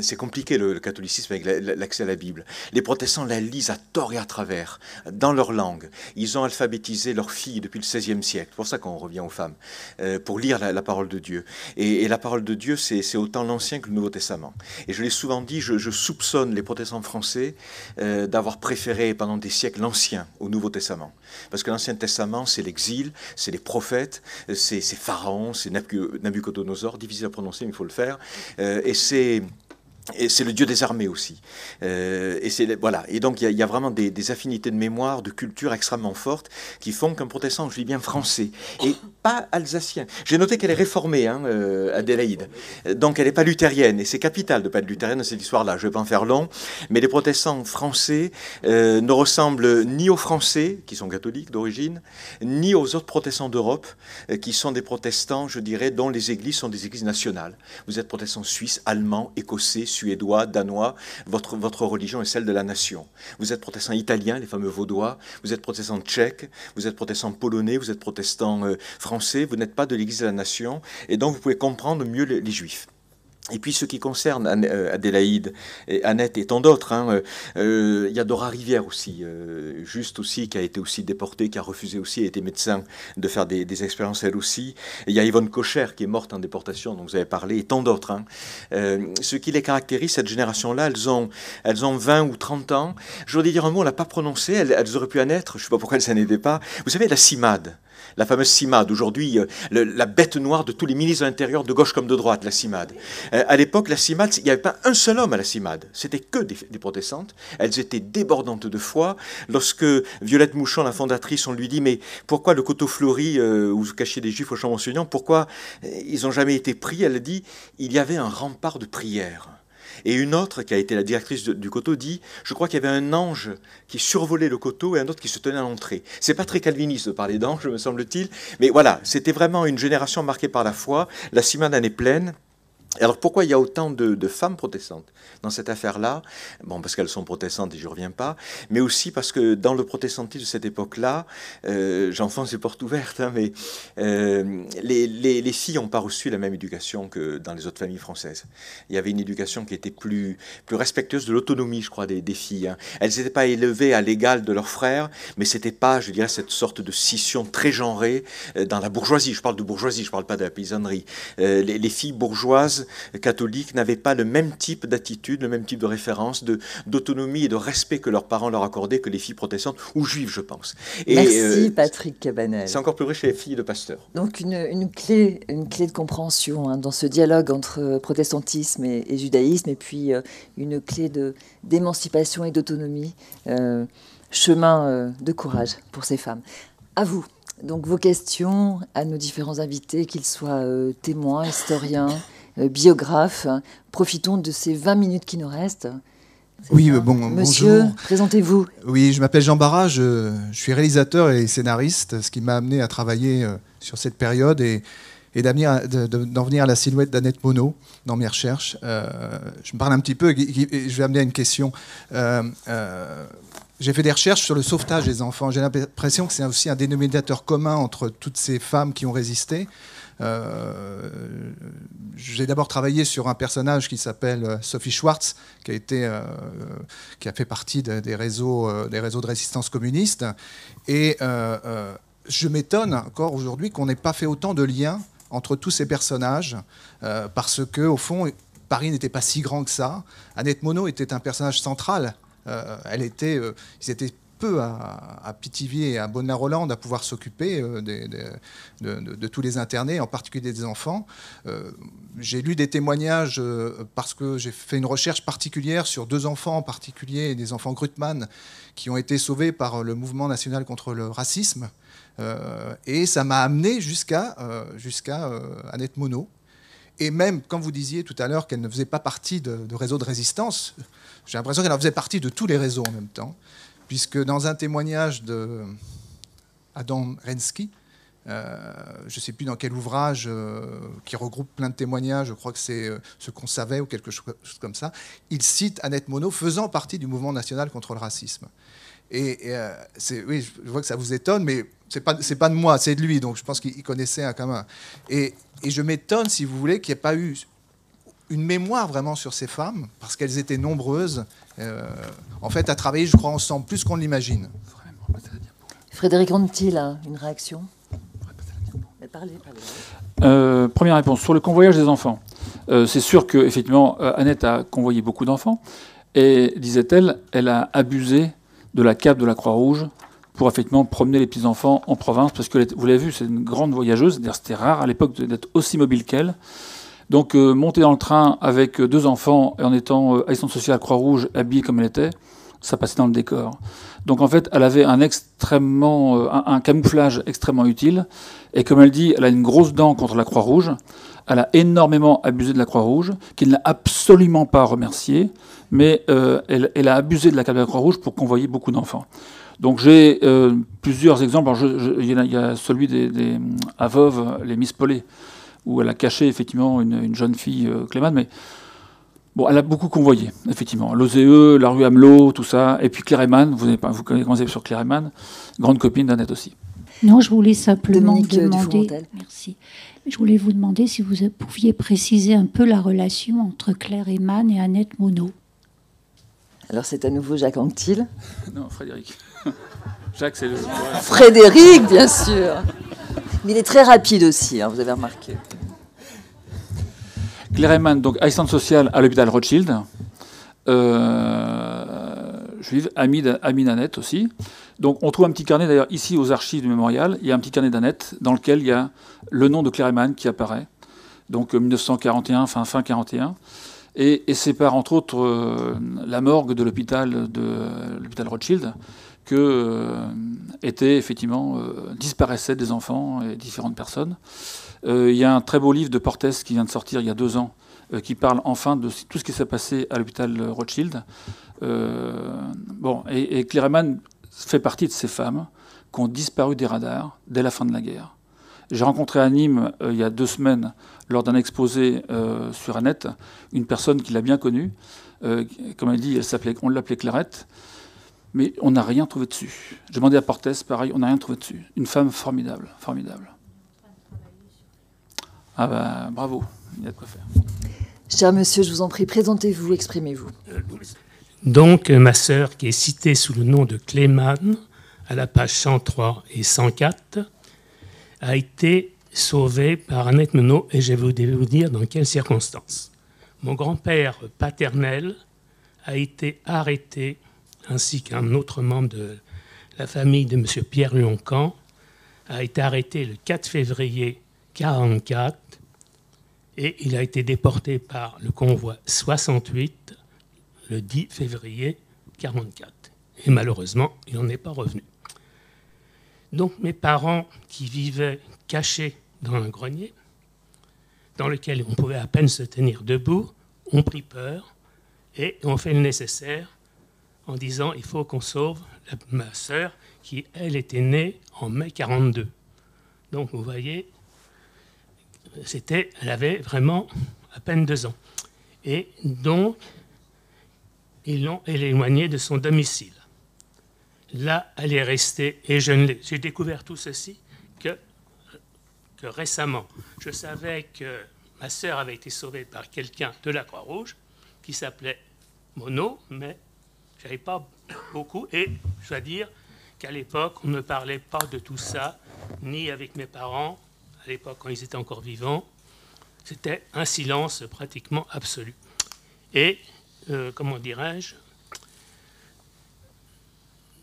C'est compliqué le catholicisme avec l'accès à la Bible. Les protestants la lisent à tort et à travers, dans leur langue. Ils ont alphabétisé leurs filles depuis le XVIe siècle. C'est pour ça qu'on revient aux femmes, pour lire la parole de Dieu. Et la parole de Dieu, c'est autant l'Ancien que le Nouveau Testament. Et je l'ai souvent dit, je soupçonne les protestants français d'avoir préféré pendant des siècles l'Ancien au Nouveau Testament. Parce que l'Ancien Testament, c'est l'exil, c'est les prophètes, c'est Pharaon, c'est Nabucodonosor, difficile à prononcer, mais il faut le faire, et c'est le Dieu des armées aussi. Voilà. Et donc, il y a vraiment des affinités de mémoire, de culture extrêmement fortes qui font qu'un protestant, je dis bien français, et pas alsacien. J'ai noté qu'elle est réformée, Adélaïde. Donc, elle n'est pas luthérienne. Et c'est capital de ne pas être luthérienne dans cette histoire-là. Je ne vais pas en faire long. Mais les protestants français ne ressemblent ni aux Français, qui sont catholiques d'origine, ni aux autres protestants d'Europe, qui sont des protestants, je dirais, dont les églises sont des églises nationales. Vous êtes protestants suisses, allemands, écossais, suédois, danois, votre religion est celle de la nation. Vous êtes protestant italien, les fameux vaudois, vous êtes protestant tchèque, vous êtes protestant polonais, vous êtes protestant français, vous n'êtes pas de l'Église de la nation, et donc vous pouvez comprendre mieux les Juifs. Et puis ce qui concerne Adélaïde et Annette et tant d'autres, il y a Dora Rivière aussi, juste aussi, qui a été aussi déportée, qui a refusé aussi, a été médecin, de faire des expériences elle aussi. Et il y a Yvonne Cocher qui est morte en déportation, dont vous avez parlé, et tant d'autres. Ce qui les caractérise, cette génération-là, elles ont 20 ou 30 ans. Je voudrais dire un mot, on ne l'a pas prononcé, elles auraient pu en être, je ne sais pas pourquoi elles n'en étaient pas. Vous savez, la CIMAD. La fameuse CIMAD, aujourd'hui, la bête noire de tous les ministres de l'Intérieur, de gauche comme de droite, la CIMAD. À l'époque, la CIMAD, il n'y avait pas un seul homme à la CIMAD. C'était que des protestantes. Elles étaient débordantes de foi. Lorsque Violette Mouchon, la fondatrice, on lui dit « Mais pourquoi le coteau fleuri, où vous cachiez des juifs au Chambon-Sugnon, pourquoi ils n'ont jamais été pris ?» Elle dit « Il y avait un rempart de prière. » Et une autre, qui a été la directrice du coteau, dit « Je crois qu'il y avait un ange qui survolait le coteau et un autre qui se tenait à l'entrée. » C'est pas très calviniste de parler d'ange, me semble-t-il, mais voilà, c'était vraiment une génération marquée par la foi. La CIMAD en est pleine. Alors pourquoi il y a autant de femmes protestantes dans cette affaire-là? Bon, parce qu'elles sont protestantes et je ne reviens pas, mais aussi parce que dans le protestantisme de cette époque-là, j'enfonce les portes ouvertes, mais les filles n'ont pas reçu la même éducation que dans les autres familles françaises. Il y avait une éducation qui était plus respectueuse de l'autonomie, je crois, des filles. Elles n'étaient pas élevées à l'égal de leurs frères, mais c'était pas, je dirais, cette sorte de scission très genrée dans la bourgeoisie. Je parle de bourgeoisie, je ne parle pas de la paysannerie. Les filles bourgeoises catholiques n'avaient pas le même type d'attitude, le même type de référence, d'autonomie et de respect que leurs parents leur accordaient que les filles protestantes ou juives, je pense. Et, merci Patrick Cabanel. C'est encore plus vrai chez les filles de pasteurs. Donc une clé de compréhension dans ce dialogue entre protestantisme et judaïsme, et puis une clé d'émancipation et d'autonomie, chemin de courage pour ces femmes. À vous. Donc vos questions à nos différents invités, qu'ils soient témoins, historiens, biographes. Profitons de ces 20 minutes qui nous restent. Oui, Monsieur, bonjour. Présentez-vous. Oui, je m'appelle Jean Barras, je suis réalisateur et scénariste, ce qui m'a amené à travailler sur cette période et d'en venir à la silhouette d'Annette Monod dans mes recherches. Je me parle un petit peu et je vais amener à une question. J'ai fait des recherches sur le sauvetage des enfants. J'ai l'impression que c'est aussi un dénominateur commun entre toutes ces femmes qui ont résisté. J'ai d'abord travaillé sur un personnage qui s'appelle Sophie Schwartz, qui a fait partie des réseaux de résistance communiste. Et je m'étonne encore aujourd'hui qu'on n'ait pas fait autant de liens entre tous ces personnages, parce que au fond, Paris n'était pas si grand que ça. Annette Monod était un personnage central. Ils étaient peu à Pithiviers et à Bonne-la-Rolande à pouvoir s'occuper de tous les internés, en particulier des enfants. J'ai lu des témoignages parce que j'ai fait une recherche particulière sur 2 enfants en particulier, des enfants Grutman, qui ont été sauvés par le Mouvement national contre le racisme. Et ça m'a amené jusqu'à Annette Monod. Et même, quand vous disiez tout à l'heure qu'elle ne faisait pas partie de réseaux de résistance, j'ai l'impression qu'elle en faisait partie de tous les réseaux en même temps, puisque dans un témoignage de Adam Rensky, je ne sais plus dans quel ouvrage, qui regroupe plein de témoignages, je crois que c'est Ce qu'on savait ou quelque chose comme ça, il cite Annette Monod faisant partie du Mouvement national contre le racisme. Oui, je vois que ça vous étonne, mais c'est pas de moi, c'est de lui, donc je pense qu'il connaissait quand même. Et je m'étonne, si vous voulez, qu'il n'y ait pas eu une mémoire vraiment sur ces femmes, parce qu'elles étaient nombreuses, en fait, à travailler, je crois, ensemble, plus qu'on l'imagine. Frédéric Rontil, une réaction? Parlez. Première réponse, sur le convoyage des enfants. C'est sûr qu'effectivement, Annette a convoyé beaucoup d'enfants, et, disait-elle, elle a abusé de la cape de la Croix-Rouge pour effectivement promener les petits-enfants en province, parce que, vous l'avez vu, c'est une grande voyageuse, c'est-à-dire c'était rare à l'époque d'être aussi mobile qu'elle. Donc monter dans le train avec 2 enfants et en étant assistante sociale à Croix-Rouge, habillée comme elle était, ça passait dans le décor. Donc en fait, elle avait un camouflage extrêmement utile. Et comme elle dit, elle a une grosse dent contre la Croix-Rouge. Elle a énormément abusé de la Croix-Rouge, qui ne l'a absolument pas remerciée, mais elle a abusé de la cape de la Croix-Rouge pour convoyer beaucoup d'enfants. Donc j'ai plusieurs exemples. Il y a celui à Voves, les Miss Pollet, où elle a caché effectivement une jeune fille, Clément, mais il y a aussi d'autres exemples. Il y a des exemples, par exemple, il y a celui à Voves, les Miss Pollet, où elle a caché effectivement une jeune fille, Clément, mais il y a aussi d'autres exemples. Il y a des exemples, par exemple, il y a celui à Voves, les Miss Pollet, où elle a caché effectivement une jeune fille, Clément, mais Bon, elle a beaucoup convoyé, effectivement. L'OSE, la rue Amelot, tout ça. Et puis Claire Eyman, vous connaissez sur Claire Eyman, grande copine d'Annette aussi. Non, je voulais simplement Dominique demander. Merci. Je voulais vous demander si vous pouviez préciser un peu la relation entre Claire Eyman et Annette Monod. Alors c'est à nouveau Jacques Anquetil. Non, Frédéric. Jacques, c'est le... Frédéric, bien sûr. Mais il est très rapide aussi, hein, vous avez remarqué. Claire Eyman, donc assistante sociale à l'hôpital Rothschild, juive, amie d'Annette aussi. Donc on trouve un petit carnet, d'ailleurs, ici aux archives du mémorial, il y a un petit carnet d'Annette dans lequel il y a le nom de Claire Eyman qui apparaît, donc 1941, fin 41, et sépare entre autres la morgue de l'hôpital Rothschild, que disparaissaient des enfants et différentes personnes. Il y a un très beau livre de Portes qui vient de sortir il y a 2 ans, qui parle enfin de tout ce qui s'est passé à l'hôpital Rothschild. Et Claire Eyman fait partie de ces femmes qui ont disparu des radars dès la fin de la guerre. J'ai rencontré à Nîmes, il y a 2 semaines, lors d'un exposé sur Annette, une personne qui l'a bien connue. Comme elle dit, on l'appelait Clarette. Mais on n'a rien trouvé dessus. J'ai demandé à Portes, pareil, on n'a rien trouvé dessus. Une femme formidable, formidable. Ah ben, bravo, il y a de quoi faire. Cher monsieur, je vous en prie, présentez-vous, exprimez-vous. Donc, ma sœur, qui est citée sous le nom de Clémane, à la page 103 et 104, a été sauvée par Annette Monod, et je vais vous dire dans quelles circonstances. Mon grand-père paternel a été arrêté, ainsi qu'un autre membre de la famille de M. Pierre Lioncan, a été arrêté le 4 février 1944 et il a été déporté par le convoi 68 le 10 février 1944. Et malheureusement, il n'en est pas revenu. Donc mes parents, qui vivaient cachés dans un grenier, dans lequel on pouvait à peine se tenir debout, ont pris peur et ont fait le nécessaire en disant il faut qu'on sauve ma sœur qui, elle, était née en mai 1942. Donc, vous voyez, elle avait vraiment à peine 2 ans. Et donc, ils l'ont éloignée de son domicile. Là, elle est restée, et j'ai découvert tout ceci que récemment. Je savais que ma sœur avait été sauvée par quelqu'un de la Croix-Rouge qui s'appelait Monod, mais je ne savais pas beaucoup. Et je dois dire qu'à l'époque, on ne parlait pas de tout ça, ni avec mes parents, à l'époque quand ils étaient encore vivants. C'était un silence pratiquement absolu. Et, comment dirais-je,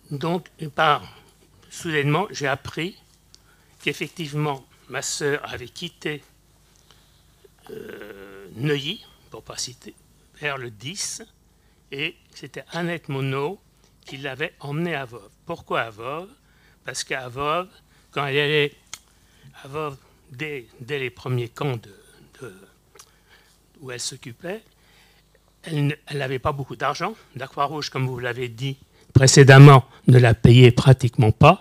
donc, soudainement, j'ai appris qu'effectivement, ma sœur avait quitté Neuilly, pour ne pas citer, vers le 10, et c'était Annette Monod qui l'avait emmenée à Voves. Pourquoi à Voves? Parce qu'à Voves, quand elle allait à Voves, dès les premiers camps où elle s'occupait, elle n'avait pas beaucoup d'argent. La Croix-Rouge, comme vous l'avez dit précédemment, ne la payait pratiquement pas.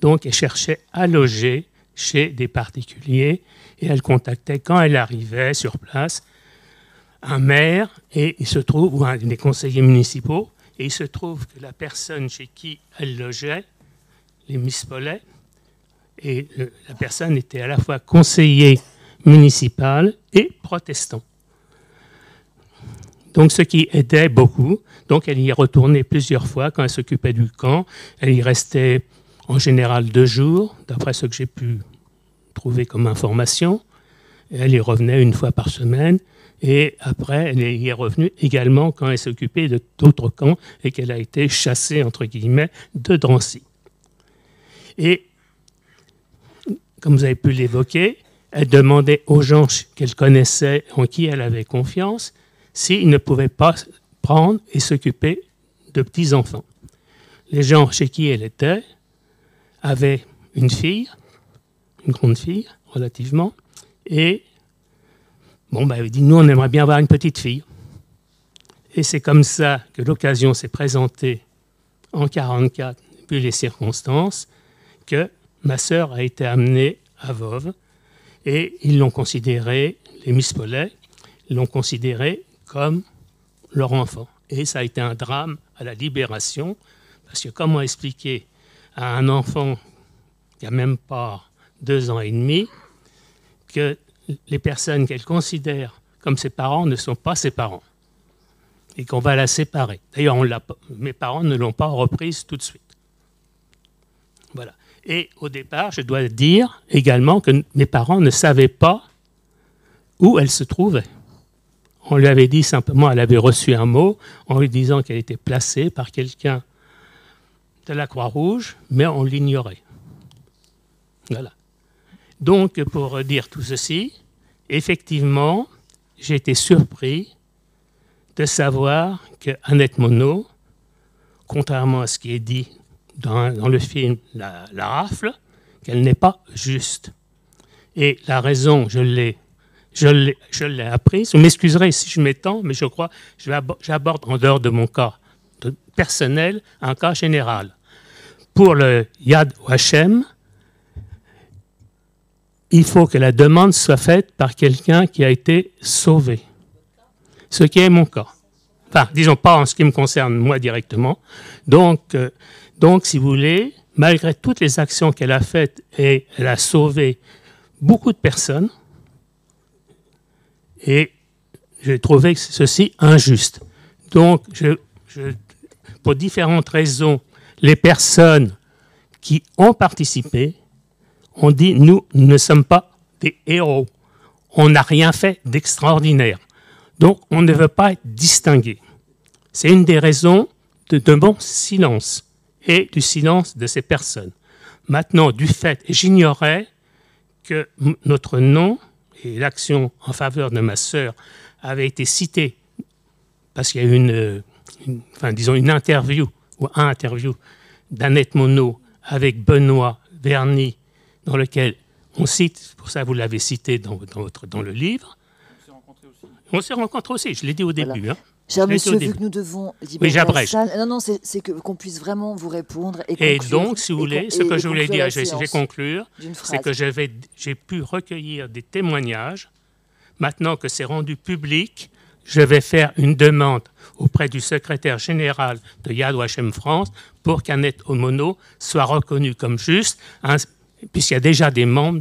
Donc, elle cherchait à loger chez des particuliers et elle contactait, quand elle arrivait sur place, un maire et ou un des conseillers municipaux, et il se trouve que la personne chez qui elle logeait, les Miss Paulet, et la personne était à la fois conseiller municipal et protestant. Donc, ce qui aidait beaucoup. Donc, elle y est retournée plusieurs fois quand elle s'occupait du camp. Elle y restait en général 2 jours, d'après ce que j'ai pu trouver comme information. Et elle y revenait 1 fois par semaine. Et après, elle y est revenue également quand elle s'occupait d'autres camps et qu'elle a été chassée, entre guillemets, de Drancy. Et, comme vous avez pu l'évoquer, elle demandait aux gens qu'elle connaissait, en qui elle avait confiance, s'ils ne pouvaient pas prendre et s'occuper de petits-enfants. Les gens chez qui elle était avaient une fille, une grande fille, relativement, et elle dit, nous, on aimerait bien avoir une petite fille. Et c'est comme ça que l'occasion s'est présentée en 1944, vu les circonstances, que ma sœur a été amenée à Voves, et ils l'ont considérée, les Miss Paulet, l'ont considérée comme leur enfant. Et ça a été un drame à la Libération, parce que comment expliquer à un enfant qui n'a même pas 2 ans et demi que les personnes qu'elle considère comme ses parents ne sont pas ses parents et qu'on va la séparer. D'ailleurs, mes parents ne l'ont pas reprise tout de suite. Voilà. Et au départ, je dois dire également que mes parents ne savaient pas où elle se trouvait. On lui avait dit simplement, elle avait reçu un mot en lui disant qu'elle était placée par quelqu'un de la Croix-Rouge, mais on l'ignorait. Voilà. Donc, pour dire tout ceci, effectivement, j'ai été surpris de savoir que Annette Monod, contrairement à ce qui est dit dans le film La Rafle, qu'elle n'est pas juste. Et la raison, je l'ai apprise. Vous m'excuserez si je m'étends, mais je crois que j'aborde en dehors de mon cas personnel un cas général. Pour le Yad Vashem, il faut que la demande soit faite par quelqu'un qui a été sauvé. Ce qui est mon cas. Enfin, disons pas en ce qui me concerne moi directement. Donc, si vous voulez, malgré toutes les actions qu'elle a faites, et elle a sauvé beaucoup de personnes, et j'ai trouvé ceci injuste. Donc, pour différentes raisons, les personnes qui ont participé ont dit « nous ne sommes pas des héros, on n'a rien fait d'extraordinaire ». Donc, on ne veut pas être distingué. C'est une des raisons de mon silence et du silence de ces personnes. Maintenant, du fait, j'ignorais que notre nom et l'action en faveur de ma sœur avaient été cités parce qu'il y a eu une interview d'Annette Monod avec Benoît Verny, dans lequel on cite, pour ça vous l'avez cité dans le livre. On s'est rencontrés aussi, je l'ai dit au début. Voilà. Hein. Cher monsieur, vu que nous devons libérer la salle, non, c'est qu'on puisse vraiment vous répondre et donc, si vous voulez, ce que je voulais dire, je vais conclure, c'est que j'ai pu recueillir des témoignages. Maintenant que c'est rendu public, je vais faire une demande auprès du secrétaire général de Yad Vashem France pour qu'Annette Monod soit reconnue comme juste, puisqu'il y a déjà des membres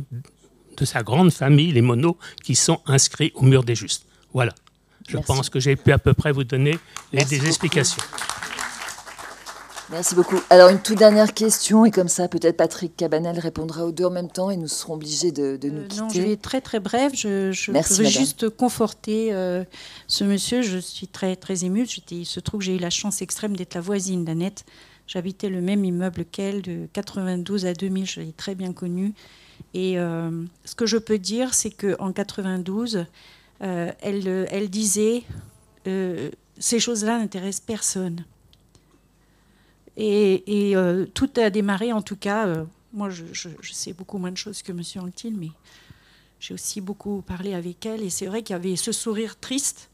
de sa grande famille, les Monod, qui sont inscrits au mur des justes. Voilà. Je pense que j'ai pu à peu près vous donner des explications. Merci beaucoup. Alors, une toute dernière question, et comme ça, peut-être Patrick Cabanel répondra aux deux en même temps, et nous serons obligés de nous quitter. Non, je vais être très, très bref. Je veux juste conforter ce monsieur. Je suis très, très émue. Il se trouve que j'ai eu la chance extrême d'être la voisine d'Annette. J'habitais le même immeuble qu'elle, de 92 à 2000. Je l'ai très bien connue. Et ce que je peux dire, c'est qu'en 92... elle disait ces choses-là n'intéressent personne. Et tout a démarré, en tout cas, moi je sais beaucoup moins de choses que M. Anctil, mais j'ai aussi beaucoup parlé avec elle, et c'est vrai qu'il y avait ce sourire triste.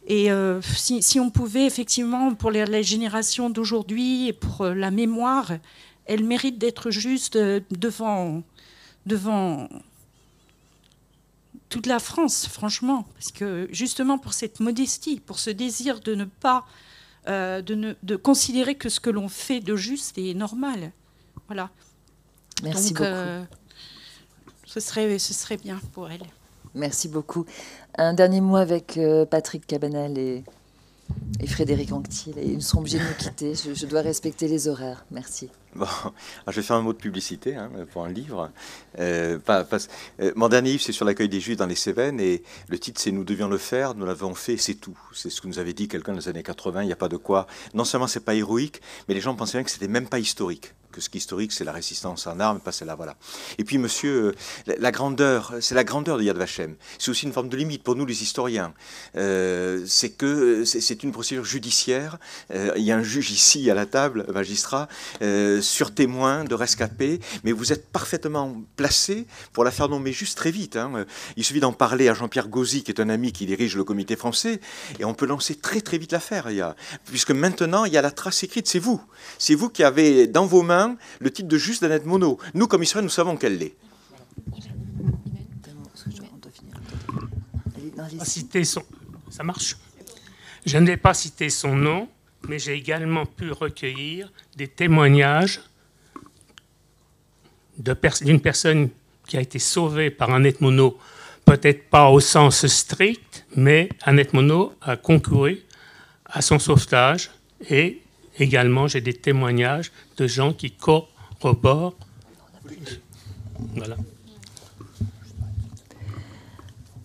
Et si on pouvait, effectivement, pour les générations d'aujourd'hui et pour la mémoire, elle mérite d'être juste devant toute la France, franchement, parce que justement pour cette modestie, pour ce désir de ne pas, de considérer que ce que l'on fait de juste est normal. Voilà. Merci beaucoup. Ce serait bien pour elle. Merci beaucoup. Un dernier mot avec Patrick Cabanel et Frédéric Anctil, et nous serons obligés de nous quitter. Je dois respecter les horaires. Merci. Bon, je vais faire un mot de publicité pour un livre. Mon dernier livre, c'est sur l'accueil des Juifs dans les Cévennes, et le titre, c'est « Nous devions le faire, nous l'avons fait, c'est tout ». C'est ce que nous avait dit quelqu'un dans les années 80, il n'y a pas de quoi. Non seulement c'est pas héroïque, mais les gens pensaient bien que c'était même pas historique. Que ce qui est historique, c'est la résistance en armes, pas celle-là, voilà. Et puis, monsieur, la grandeur, c'est la grandeur de Yad Vashem. C'est aussi une forme de limite pour nous, les historiens. C'est que c'est une procédure judiciaire. Il y a un juge ici à la table, magistrat, sur témoin de rescapés, mais vous êtes parfaitement placé pour la faire nommer juste très vite. Il suffit d'en parler à Jean-Pierre Gauzy, qui est un ami qui dirige le comité français, et on peut lancer très très vite l'affaire. Puisque maintenant, il y a la trace écrite, c'est vous. C'est vous qui avez dans vos mains le titre de juste d'Annette Monod. Nous, comme historiens, nous savons qu'elle l'est. Ça marche. Je n'ai pas cité son nom, mais j'ai également pu recueillir des témoignages d'une personne qui a été sauvée par Annette Monod, peut-être pas au sens strict, mais Annette Monod a concouru à son sauvetage. Et également, j'ai des témoignages de gens qui corroborent. Voilà.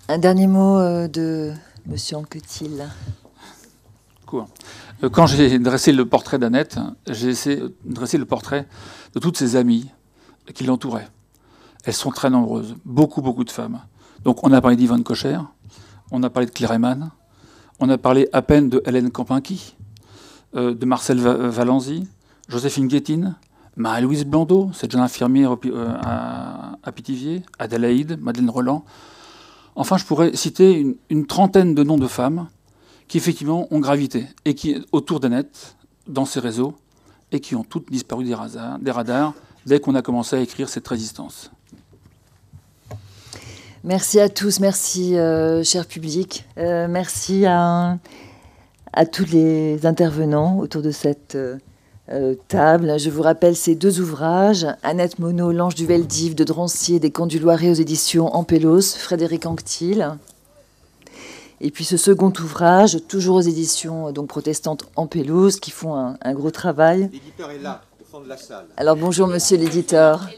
Un dernier mot de M. Anquetil. Court. Quand j'ai dressé le portrait d'Annette, j'ai essayé de dresser le portrait de toutes ses amies qui l'entouraient. Elles sont très nombreuses, beaucoup de femmes. Donc on a parlé d'Yvonne Cocher, on a parlé de Claire Eyman, on a parlé à peine de Hélène Campincky, de Marcel Valenzy, Joséphine Guettine, Marie-Louise Blandot, cette jeune infirmière à Pithiviers, Adélaïde, Madeleine Roland. Enfin, je pourrais citer une trentaine de noms de femmes qui effectivement ont gravité et qui autour d'Annette, dans ces réseaux, et qui ont toutes disparu des radars dès qu'on a commencé à écrire cette résistance. Merci à tous, merci cher public, merci à tous les intervenants autour de cette table. Je vous rappelle ces deux ouvrages, Annette Monod, L'Ange du Veldiv de Drancier, des Camps du Loiret aux éditions Ampélos, Frédéric Anquetil. Et puis ce second ouvrage, toujours aux éditions donc protestantes Ampélos, qui font un gros travail. L'éditeur est là, au fond de la salle. Alors bonjour monsieur l'éditeur.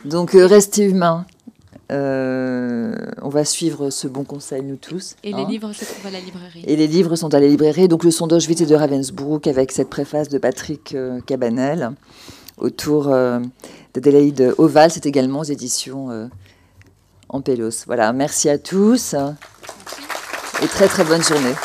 Donc restez humains. On va suivre ce bon conseil, nous tous. Et les livres se trouvent à la librairie. Et les livres sont à la librairie. Donc le Sondage Vitae de Ravensbrück avec cette préface de Patrick Cabanel autour d'Adélaïde Oval. C'est également aux éditions Ampélos. Voilà, merci à tous et très très bonne journée.